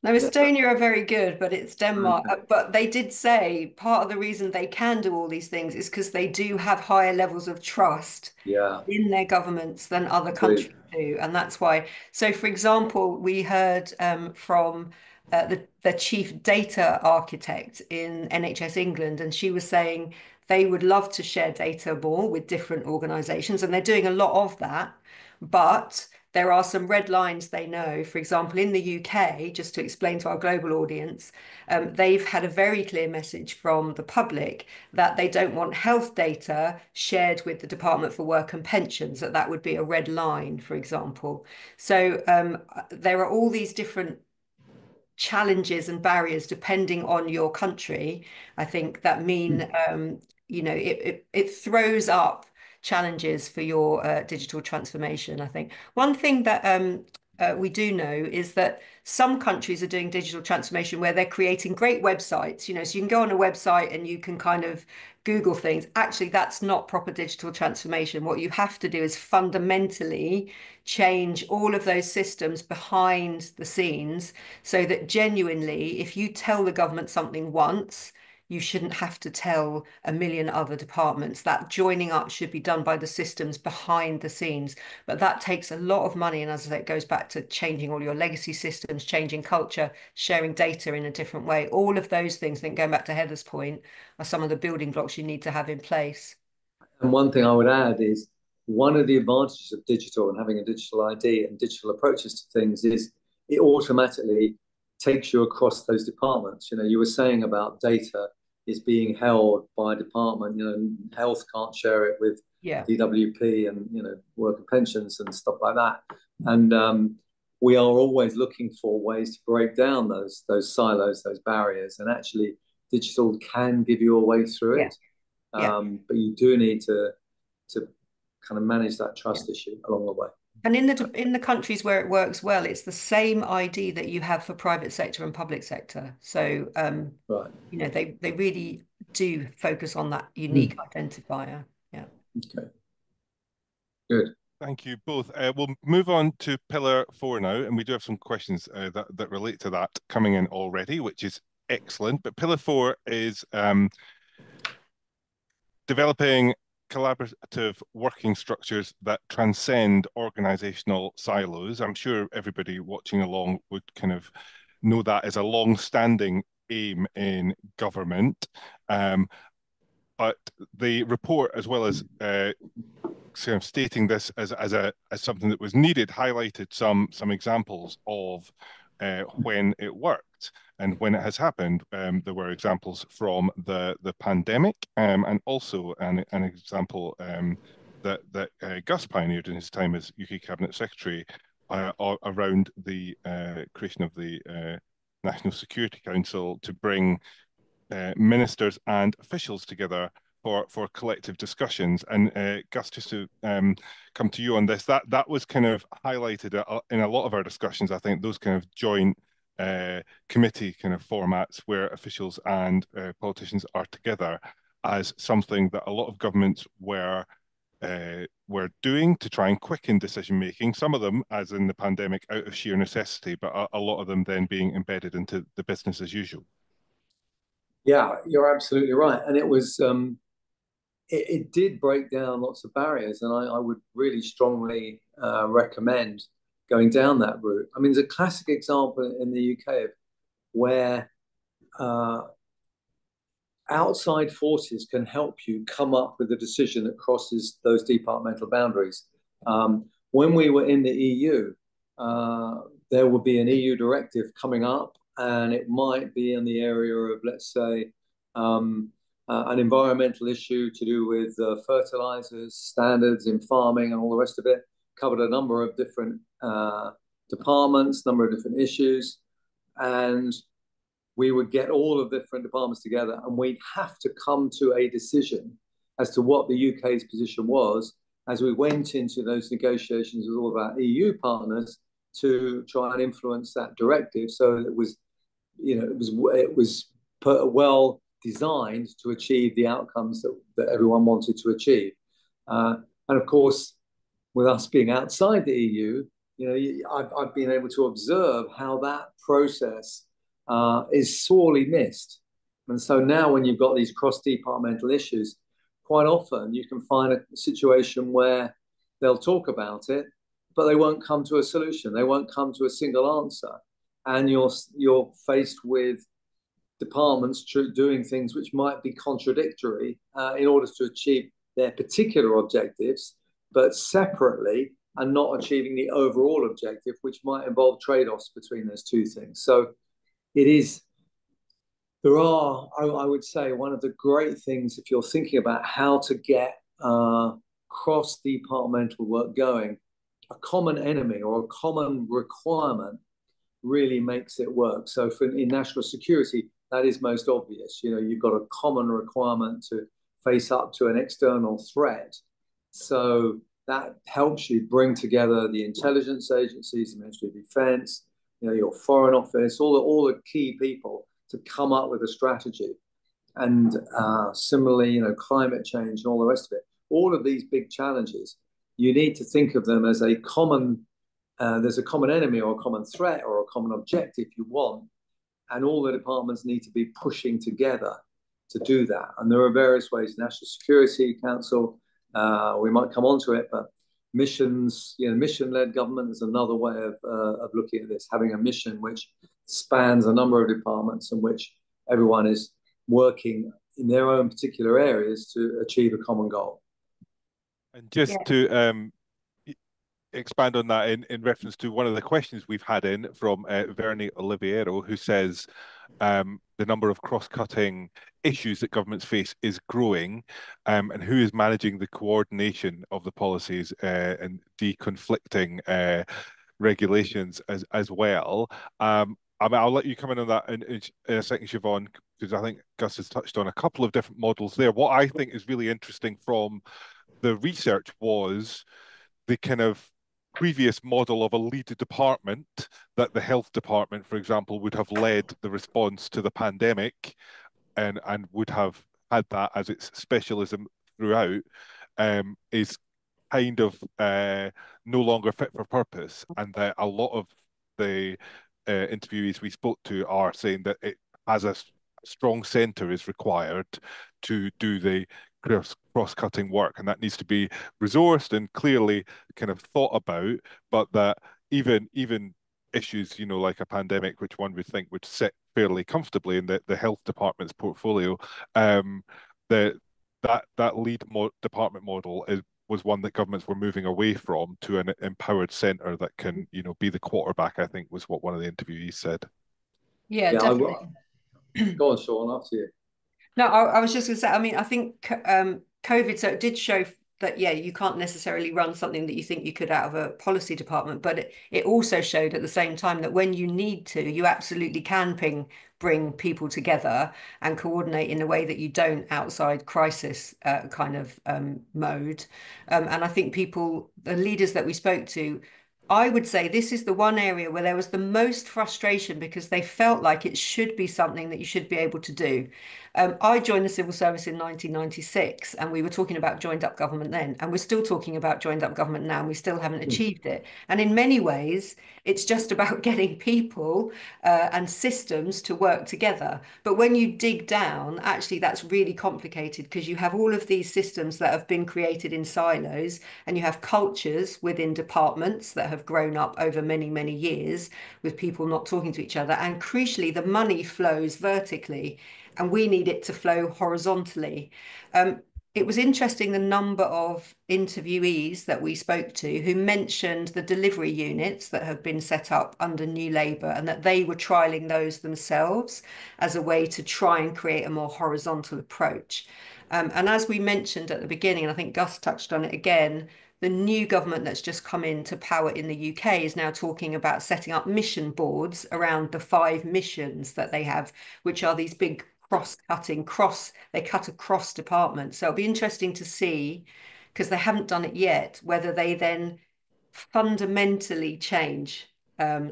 No, Estonia are very good, but it's Denmark. okay. But they did say part of the reason they can do all these things is because they do have higher levels of trust Yeah, in their governments than other agreed. countries do. And that's why. So, for example, we heard from the chief data architect in NHS England, and she was saying they would love to share data more with different organizations, and they're doing a lot of that. But there are some red lines they know. For example, in the UK, just to explain to our global audience, they've had a very clear message from the public that they don't want health data shared with the Department for Work and Pensions, that would be a red line, for example. So there are all these different challenges and barriers depending on your country, I think, that mean it throws up challenges for your digital transformation. I think one thing that we do know is that some countries are doing digital transformation where they're creating great websites, so you can go on a website and you can kind of Google things. Actually, that's not proper digital transformation. What you have to do is fundamentally change all of those systems behind the scenes so that genuinely, if you tell the government something once, you shouldn't have to tell a million other departments. That joining up should be done by the systems behind the scenes. But that takes a lot of money. And as I say, it goes back to changing all your legacy systems, changing culture, sharing data in a different way. All of those things, I think, going back to Heather's point, are some of the building blocks you need to have in place. And one thing I would add is one of the advantages of digital and having a digital ID and digital approaches to things is it automatically takes you across those departments. You were saying about data is being held by a department, health can't share it with Yeah. DWP and, work and pensions and stuff like that. And we are always looking for ways to break down those silos, those barriers. And actually, digital can give you a way through it. Yeah. But you do need to kind of manage that trust Yeah. issue along the way. And in the countries where it works well, it's the same ID that you have for private sector and public sector. So Right. they really do focus on that unique identifier. Yeah. Okay. Good. Thank you both. We'll move on to pillar 4 now, and we do have some questions that relate to that coming in already, which is excellent. But pillar 4 is developing collaborative working structures that transcend organizational silos. I'm sure everybody watching along would kind of know that as a long-standing aim in government. But the report, as well as kind of stating this as something that was needed, highlighted some examples of when it worked and when it has happened. There were examples from the pandemic, and also an example that Gus pioneered in his time as UK Cabinet Secretary around the creation of the National Security Council to bring ministers and officials together for collective discussions. And Gus, just to come to you on this, that was kind of highlighted in a lot of our discussions. I think those kind of joint committee kind of formats where officials and politicians are together as something that a lot of governments were doing to try and quicken decision making. Some of them, as in the pandemic, out of sheer necessity, but a lot of them then being embedded into the business as usual. Yeah, you're absolutely right. And it did break down lots of barriers, and I would really strongly recommend going down that route. I mean, there's a classic example in the UK of where outside forces can help you come up with a decision that crosses those departmental boundaries. When we were in the EU, there would be an EU directive coming up, and it might be in the area of, let's say, an environmental issue to do with fertilizers, standards in farming, and all the rest of it. Covered a number of different departments, number of different issues, and we would get all of the different departments together, and we'd have to come to a decision as to what the UK's position was as we went into those negotiations with all of our EU partners to try and influence that directive. So it was, it was well designed to achieve the outcomes that everyone wanted to achieve. And of course, with us being outside the EU, I've been able to observe how that process is sorely missed. And so now when you've got these cross-departmental issues, quite often you can find a situation where they'll talk about it, but they won't come to a solution. They won't come to a single answer. And you're faced with departments doing things which might be contradictory in order to achieve their particular objectives, but separately, and not achieving the overall objective, which might involve trade-offs between those two things. So I would say, one of the great things, if you're thinking about how to get cross-departmental work going, a common enemy or a common requirement really makes it work. So in national security, that is most obvious. You've got a common requirement to face up to an external threat. So that helps you bring together the intelligence agencies, the Ministry of Defence, your Foreign Office, all the key people to come up with a strategy. And similarly, climate change and all the rest of it. All of these big challenges, you need to think of them as there's a common enemy or a common threat or a common objective you want. And all the departments need to be pushing together to do that. And there are various ways. National Security Council, we might come on to it, but missions, mission-led government is another way of looking at this, having a mission which spans a number of departments and which everyone is working in their own particular areas to achieve a common goal. And just to expand on that in reference to one of the questions we've had in from Vernie Oliviero, who says the number of cross-cutting issues that governments face is growing, and who is managing the coordination of the policies and deconflicting regulations as well. I'll let you come in on that in a second, Siobhan, because I think Gus has touched on a couple of different models there. What I think is really interesting from the research was the kind of previous model of a lead department, that the health department, for example, would have led the response to the pandemic and would have had that as its specialism throughout, is kind of no longer fit for purpose. And that a lot of the interviewees we spoke to are saying that it has a strong centre is required to do the cross-cutting work, and that needs to be resourced and clearly kind of thought about, but that even issues, like a pandemic, which one would think would sit fairly comfortably in the health department's portfolio, that lead department model was one that governments were moving away from to an empowered centre that can, be the quarterback, I think was what one of the interviewees said. Yeah, definitely. Go on, Sean, after you. No, I was just going to say, I mean, I think COVID, so it did show that, you can't necessarily run something that you think you could out of a policy department, but it also showed at the same time that when you need to, you absolutely can bring people together and coordinate in a way that you don't outside crisis kind of mode. And I think the leaders that we spoke to, I would say this is the one area where there was the most frustration because they felt like it should be something that you should be able to do. I joined the civil service in 1996, and we were talking about joined up government then, and we're still talking about joined up government now, and we still haven't achieved it. And in many ways, it's just about getting people and systems to work together. But when you dig down, actually, that's really complicated because you have all of these systems that have been created in silos, and you have cultures within departments that have grown up over many, many years with people not talking to each other. And crucially, the money flows vertically, and we need it to flow horizontally. it was interesting the number of interviewees that we spoke to who mentioned the delivery units that have been set up under New Labour and that they were trialing those themselves as a way to try and create a more horizontal approach. And as we mentioned at the beginning, and I think Gus touched on it again, the new government that's just come into power in the UK is now talking about setting up mission boards around the 5 missions that they have, which are these big cross-cutting, they cut across departments. So it'll be interesting to see, because they haven't done it yet, whether they then fundamentally change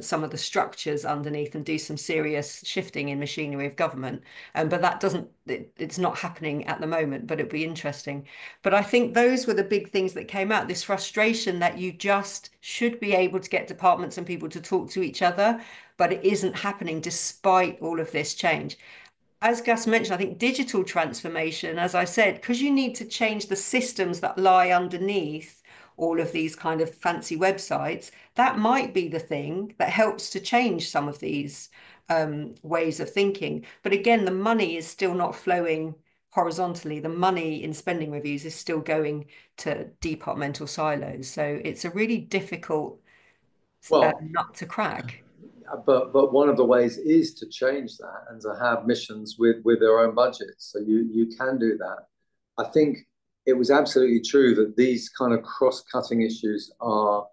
some of the structures underneath and do some serious shifting in machinery of government. But that it's not happening at the moment, but it'd be interesting. But I think those were the big things that came out, this frustration that you just should be able to get departments and people to talk to each other, but it isn't happening despite all of this change. As Gus mentioned, I think digital transformation, as I said, because you need to change the systems that lie underneath all of these kind of fancy websites, that might be the thing that helps to change some of these ways of thinking. But again, the money is still not flowing horizontally. The money in spending reviews is still going to departmental silos. So it's a really difficult Well, nut to crack. but one of the ways is to change that and to have missions with their own budgets. So you can do that. I think it was absolutely true that these kind of cross-cutting issues are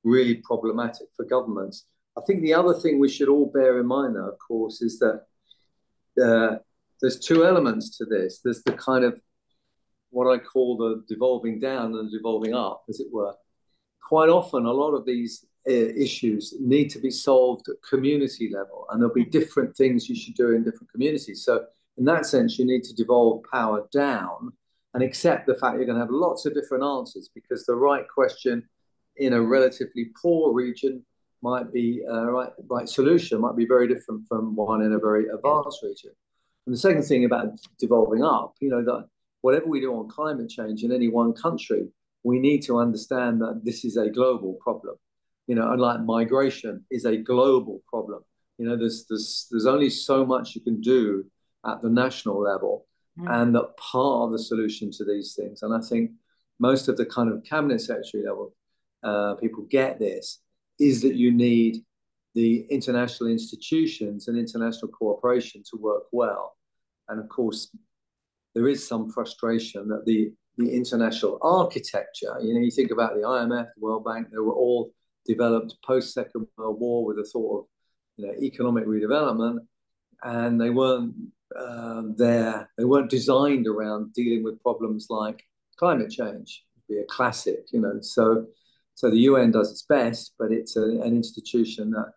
really problematic for governments. I think the other thing we should all bear in mind, though, of course, is that there's two elements to this. There's the kind of what I call the devolving down and devolving up, as it were. Quite often, a lot of these issues need to be solved at community level, and there'll be different things you should do in different communities. So, in that sense, you need to devolve power down and accept the fact you're going to have lots of different answers, because the right question in a relatively poor region might be right solution might be very different from one in a very advanced region. And the second thing about devolving up, that whatever we do on climate change in any one country, we need to understand that this is a global problem. Unlike migration is a global problem. There's only so much you can do at the national level, and that part of the solution to these things. And I think most of the kind of cabinet secretary level people get this, is that you need the international institutions and international cooperation to work well. And of course, there is some frustration that the international architecture, you think about the IMF, the World Bank, they were all developed post-Second World War with a thought of economic redevelopment, and they weren't designed around dealing with problems like climate change. It'd be a classic, so the UN does its best, but it's an institution that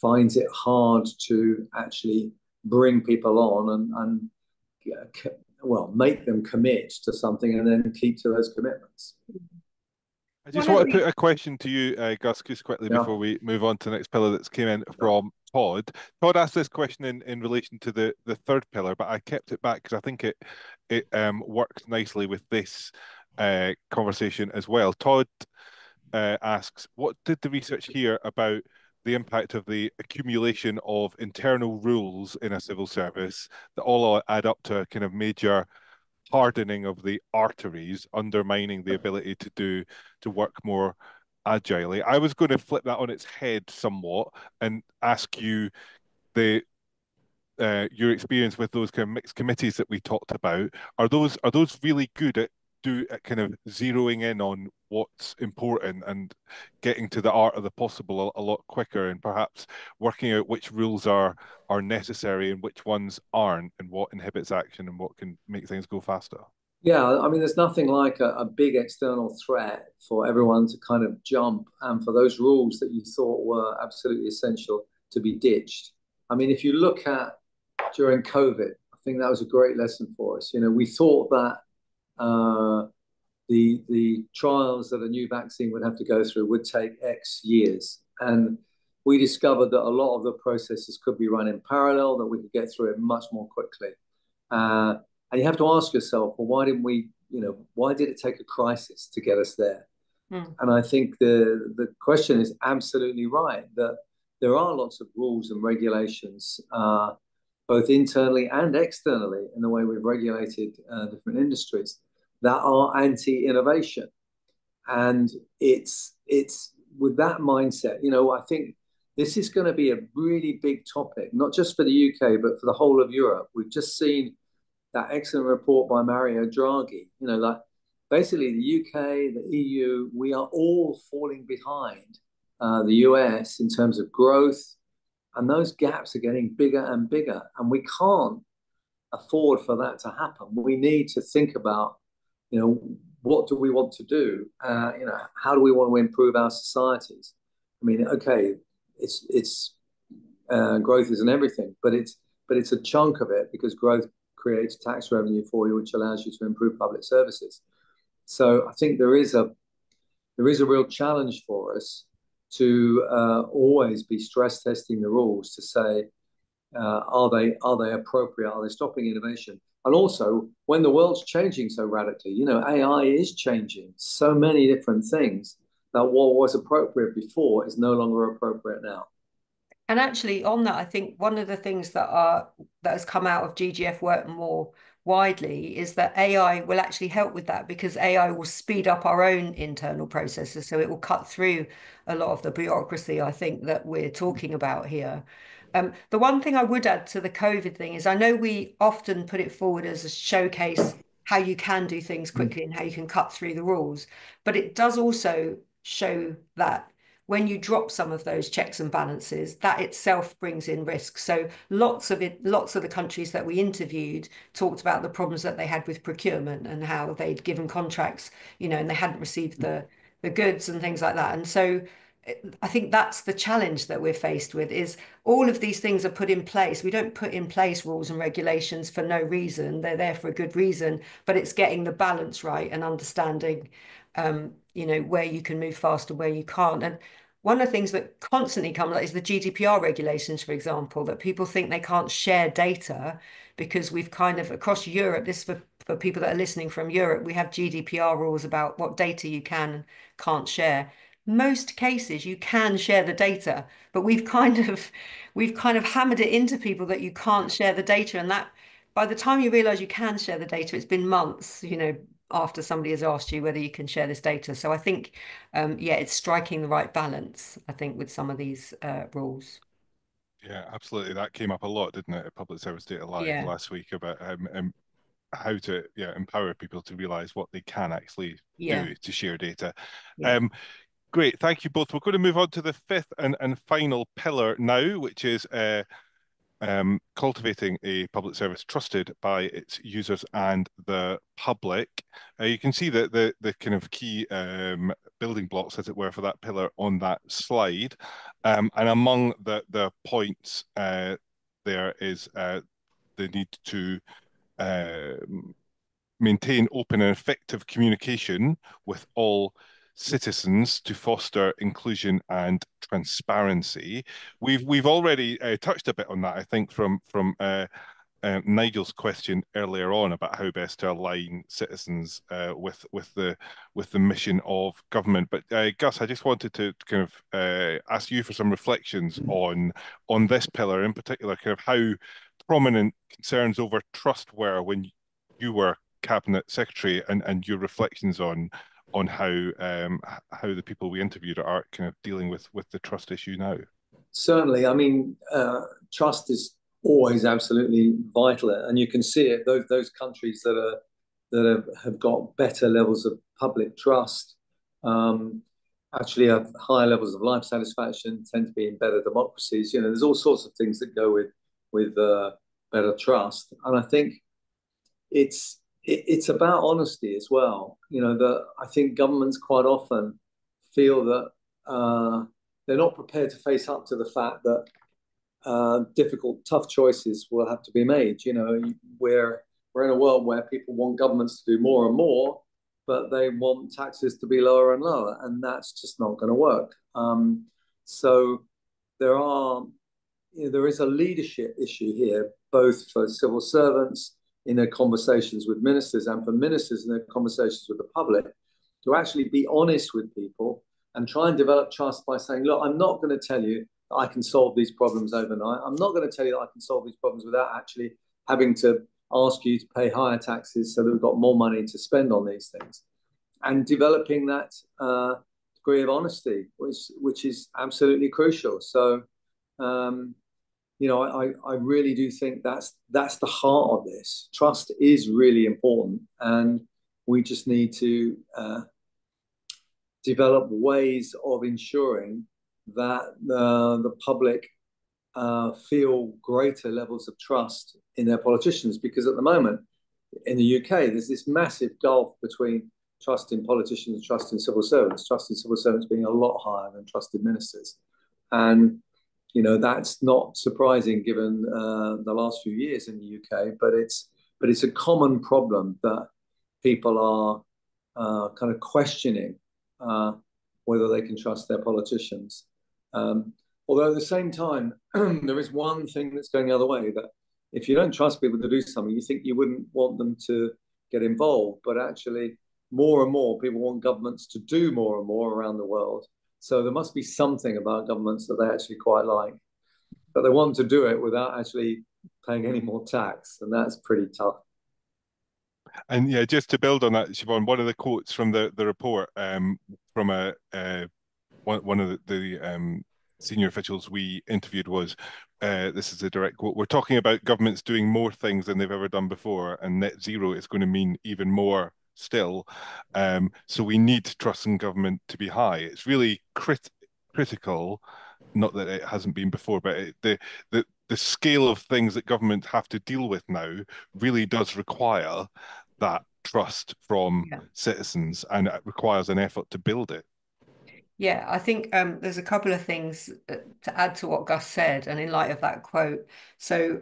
finds it hard to actually bring people on and make them commit to something and then keep to those commitments. I just want to put a question to you, Gus, just quickly before we move on to the next pillar that's came in from Todd. Todd asked this question in relation to the third pillar, but I kept it back because I think it works nicely with this conversation as well. Todd asks, what did the research hear about the impact of the accumulation of internal rules in a civil service that all add up to a kind of major hardening of the arteries, undermining the ability to work more agilely? I was going to flip that on its head somewhat and ask you your experience with those kind of mixed committees that we talked about. Are those really good at kind of zeroing in on what's important and getting to the art of the possible a lot quicker, and perhaps working out which rules are necessary and which ones aren't, and what inhibits action and what can make things go faster? Yeah, I mean, there's nothing like a big external threat for everyone to kind of jump, and for those rules that you thought were absolutely essential to be ditched. I mean, if you look at during COVID, I think that was a great lesson for us. We thought that the trials that a new vaccine would have to go through would take X years. And we discovered that a lot of the processes could be run in parallel, that we could get through it much more quickly. And you have to ask yourself, well, why did it take a crisis to get us there? And I think the question is absolutely right, that there are lots of rules and regulations both internally and externally, in the way we've regulated different industries, that are anti-innovation. And it's with that mindset, I think this is going to be a really big topic, not just for the UK, but for the whole of Europe. We've just seen that excellent report by Mario Draghi, like basically the UK, the EU, we are all falling behind the US in terms of growth, and those gaps are getting bigger and bigger, and we can't afford for that to happen. We need to think about, what do we want to do? How do we want to improve our societies? I mean, okay, it's growth isn't everything, but it's a chunk of it, because growth creates tax revenue for you, which allows you to improve public services. So I think there is a real challenge for us to always be stress testing the rules to say, are they appropriate? Are they stopping innovation? And also, when the world's changing so radically, AI is changing so many different things, that what was appropriate before is no longer appropriate now. And actually, on that, I think one of the things that has come out of GGF work more widely is that AI will actually help with that, because AI will speed up our own internal processes. So it will cut through a lot of the bureaucracy, I think, that we're talking about here. The one thing I would add to the COVID thing is, I know we often put it forward as a showcase how you can do things quickly and how you can cut through the rules, but it does also show that when you drop some of those checks and balances, that itself brings in risk. So lots of the countries that we interviewed talked about the problems that they had with procurement, and how they'd given contracts, and they hadn't received the goods and things like that. And so I think that's the challenge that we're faced with, is all of these things are put in place. We don't put in place rules and regulations for no reason. They're there for a good reason, but it's getting the balance right and understanding, where you can move fast and where you can't. And one of the things that constantly comes up is the GDPR regulations, for example, that people think they can't share data, because we've kind of, across Europe, this for people that are listening from Europe, we have GDPR rules about what data you can and can't share. Most cases you can share the data, but we've kind of hammered it into people that you can't share the data, and that by the time you realize you can share the data, it's been months, after somebody has asked you whether you can share this data. So I think, it's striking the right balance, I think, with some of these rules. Yeah, absolutely. That came up a lot, didn't it, at Public Service Data Live Yeah, last week, about how to empower people to realize what they can actually yeah, do to share data. yeah. Great, thank you both. We're going to move on to the fifth and final pillar now, which is cultivating a public service trusted by its users and the public. You can see the kind of key building blocks, as it were, for that pillar on that slide. And among the points there is the need to maintain open and effective communication with all citizens to foster inclusion and transparency. We've already touched a bit on that, I think, from Nigel's question earlier on about how best to align citizens with the mission of government. But Gus, I just wanted to kind of ask you for some reflections on this pillar in particular, kind of how prominent concerns over trust were when you were cabinet secretary, and your reflections on how the people we interviewed are kind of dealing with the trust issue now. Certainly, I mean, trust is always absolutely vital, and you can see it. Those countries that have got better levels of public trust actually have higher levels of life satisfaction, tend to be in better democracies. There's all sorts of things that go with better trust, and I think it's about honesty as well. That I think governments quite often feel that they're not prepared to face up to the fact that difficult, tough choices will have to be made. We're in a world where people want governments to do more and more, but they want taxes to be lower and lower, and that's just not going to work. So there is a leadership issue here, both for civil servants in their conversations with ministers, and for ministers in their conversations with the public, to actually be honest with people and try and develop trust by saying, look, I'm not going to tell you I can solve these problems overnight. I'm not going to tell you that I can solve these problems without actually having to ask you to pay higher taxes so that we've got more money to spend on these things, and developing that degree of honesty, which is absolutely crucial. So, I really do think that's the heart of this. Trust is really important, and we just need to develop ways of ensuring that the public feel greater levels of trust in their politicians. Because at the moment, in the UK, there's this massive gulf between trust in politicians and trust in civil servants. Trust in civil servants being a lot higher than trust in ministers, and that's not surprising given the last few years in the UK. But it's a common problem that people are kind of questioning whether they can trust their politicians. Although at the same time, there is one thing that's going the other way, that if you don't trust people to do something, you think you wouldn't want them to get involved. But actually, more and more people want governments to do more and more around the world. So there must be something about governments that they actually quite like, but they want to do it without actually paying any more tax, and that's pretty tough. And yeah, just to build on that, Siobhan, one of the quotes from the report from one of the senior officials we interviewed was, this is a direct quote: "We're talking about governments doing more things than they've ever done before, and net zero is going to mean even more still. So we need trust in government to be high." It's really critical, not that it hasn't been before, but the scale of things that governments have to deal with now really does require that trust from citizens, and it requires an effort to build it. Yeah, I think there's a couple of things to add to what Gus said, and in light of that quote. So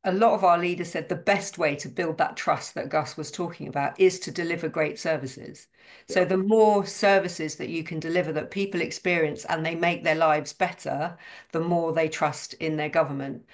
a lot of our leaders said the best way to build that trust that Gus was talking about is to deliver great services. So the more services that you can deliver that people experience and they make their lives better, the more they trust in their government.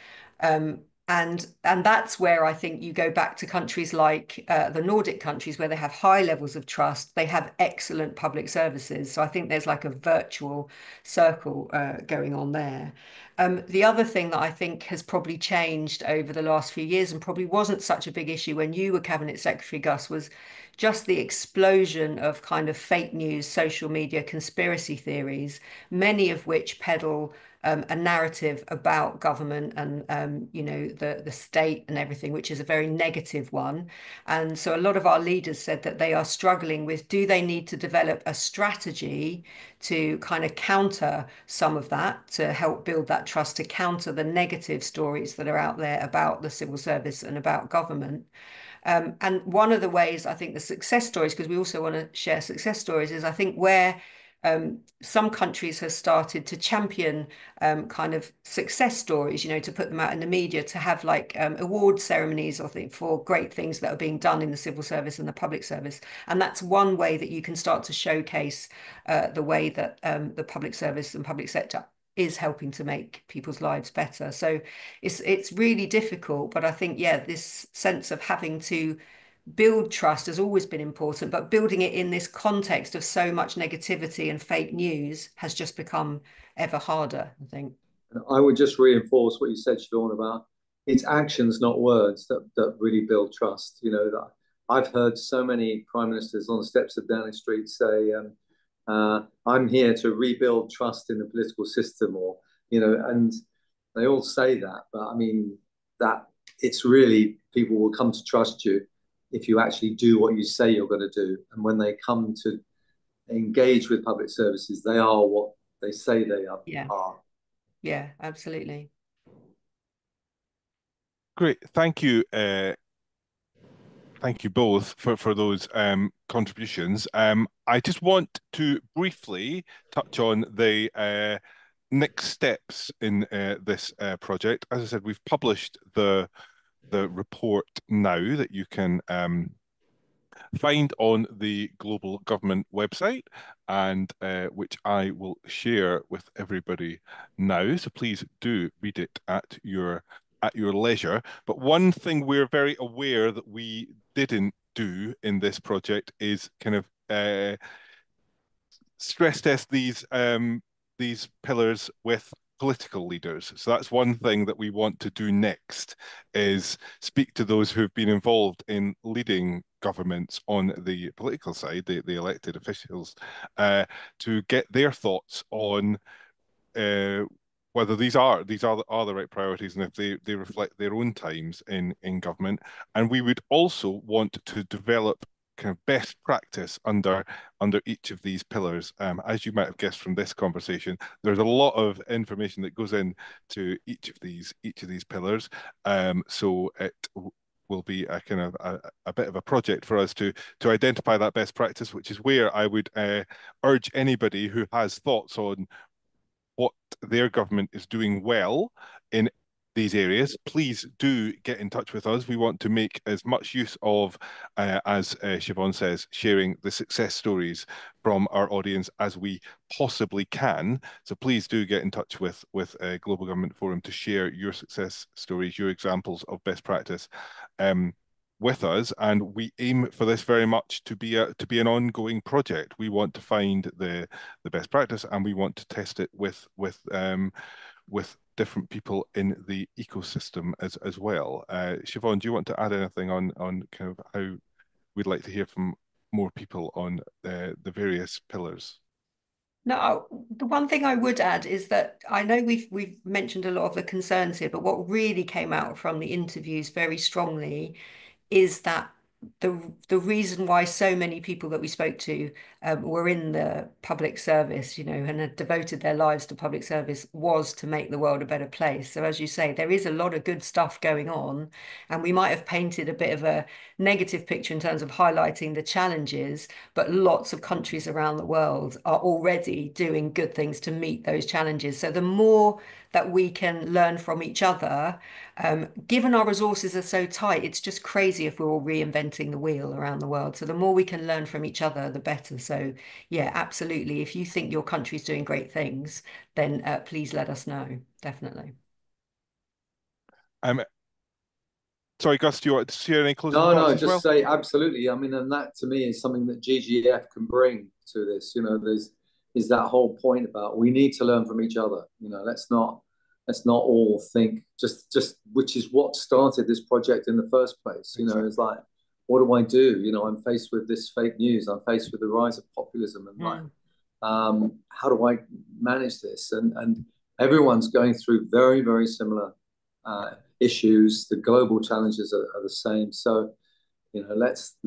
And that's where I think you go back to countries like the Nordic countries, where they have high levels of trust. They have excellent public services. So I think there's like a virtual circle going on there. The other thing that I think has probably changed over the last few years, and probably wasn't such a big issue when you were Cabinet Secretary, Gus, was just the explosion of kind of fake news, social media, conspiracy theories, many of which peddle a narrative about government and the state and everything, which is a very negative one. And so a lot of our leaders said that they are struggling with, do they need to develop a strategy to kind of counter some of that, to help build that trust, to counter the negative stories that are out there about the civil service and about government. And one of the ways I think the success stories, because we also want to share success stories, is I think where some countries have started to champion kind of success stories, to put them out in the media, to have like award ceremonies, I think, for great things that are being done in the civil service and the public service. And that's one way that you can start to showcase the way that the public service and public sector is helping to make people's lives better. So it's really difficult, but I think, this sense of having to build trust has always been important, but building it in this context of so much negativity and fake news has just become ever harder, I think. I would just reinforce what you said, Siobhan, about it's actions, not words, that really build trust. That I've heard so many prime ministers on the steps of Downing Street say, I'm here to rebuild trust in the political system, and they all say that, but I mean, that it's really, people will come to trust you if you actually do what you say you're going to do. And when they come to engage with public services, they are what they say they are. Yeah, absolutely. Great. Thank you. Thank you both for those contributions. I just want to briefly touch on the next steps in this project. As I said, we've published the report now that you can find on the Global Government website, and which I will share with everybody now. So please do read it at your leisure. But one thing we're very aware that we didn't do in this project is kind of stress test these these pillars with political leaders. So that's one thing that we want to do next, is speak to those who've been involved in leading governments on the political side, the elected officials, to get their thoughts on uh, whether these are the right priorities, and if they reflect their own times in government. And we would also want to develop kind of best practice under each of these pillars. As you might have guessed from this conversation, there's a lot of information that goes into each of these pillars. So it will be a kind of a bit of a project for us to identify that best practice, which is where I would urge anybody who has thoughts on what their government is doing well in these areas, please do get in touch with us. We want to make as much use of, as Siobhan says, sharing the success stories from our audience as we possibly can. So please do get in touch with Global Government Forum to share your success stories, your examples of best practice. With us, and we aim for this very much to be an ongoing project. We want to find the best practice, and we want to test it with different people in the ecosystem as well. Siobhan, do you want to add anything on kind of how we'd like to hear from more people on the various pillars? No, the one thing I would add is that I know we've mentioned a lot of the concerns here, but what really came out from the interviews very strongly is that the reason why so many people that we spoke to were in the public service, and had devoted their lives to public service, was to make the world a better place. So as you say, there is a lot of good stuff going on, and we might have painted a bit of a negative picture in terms of highlighting the challenges, but lots of countries around the world are already doing good things to meet those challenges. So the more that we can learn from each other, given our resources are so tight, it's just crazy if we're all reinventing the wheel around the world. So the more we can learn from each other, the better. So yeah, absolutely. If you think your country's doing great things, then please let us know. Definitely. Um, Sorry, Gus, do you want to share any closing No, thoughts no, as well? just say absolutely. I mean, and that to me is something that GGF can bring to this. There's that whole point about we need to learn from each other. Let's not all think just which is what started this project in the first place. Exactly. It's like, what do I do? I'm faced with this fake news. I'm faced with the rise of populism, and how do I manage this? And everyone's going through very, very similar issues. The global challenges are the same. So, let's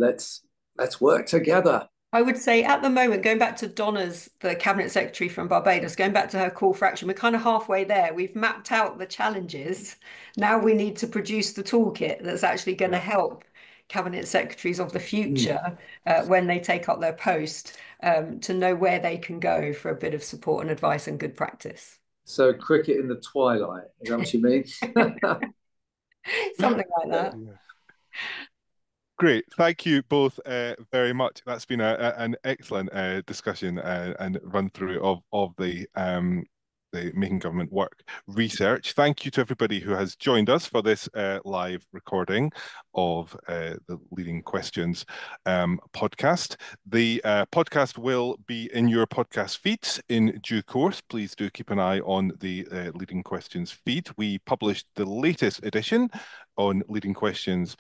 work together. I would say at the moment, going back to Donna's, the Cabinet Secretary from Barbados, going back to her call for action, we're kind of halfway there. We've mapped out the challenges. Now we need to produce the toolkit that's actually going to help Cabinet Secretaries of the future when they take up their post to know where they can go for a bit of support and advice and good practice. So cricket in the twilight, is that what you mean? Something like that. Yeah. Great. Thank you both very much. That's been an excellent discussion and run through of the Making Government Work research. Thank you to everybody who has joined us for this live recording of the Leading Questions podcast. The podcast will be in your podcast feeds in due course. Please do keep an eye on the Leading Questions feed. We published the latest edition on Leading Questions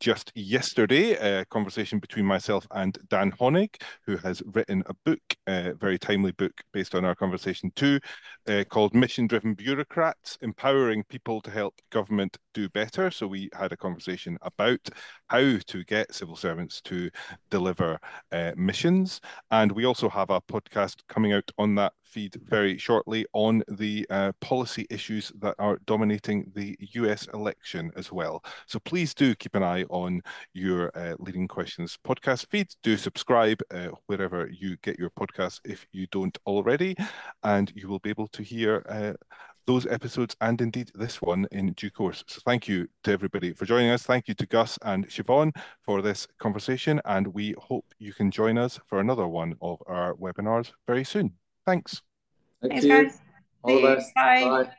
just yesterday, a conversation between myself and Dan Honig, who has written a book, a very timely book based on our conversation too, called Mission Driven Bureaucrats, Empowering People to Help Government Do Better. So we had a conversation about how to get civil servants to deliver missions. And we also have a podcast coming out on that feed very shortly on the policy issues that are dominating the US election as well. So please do keep an eye on your Leading Questions podcast feed. Do subscribe wherever you get your podcasts if you don't already, and you will be able to hear those episodes and indeed this one in due course. So thank you to everybody for joining us. Thank you to Gus and Siobhan for this conversation, and we hope you can join us for another one of our webinars very soon. Thanks. Thank Thanks, you. guys. All See the you. best. Bye. Bye.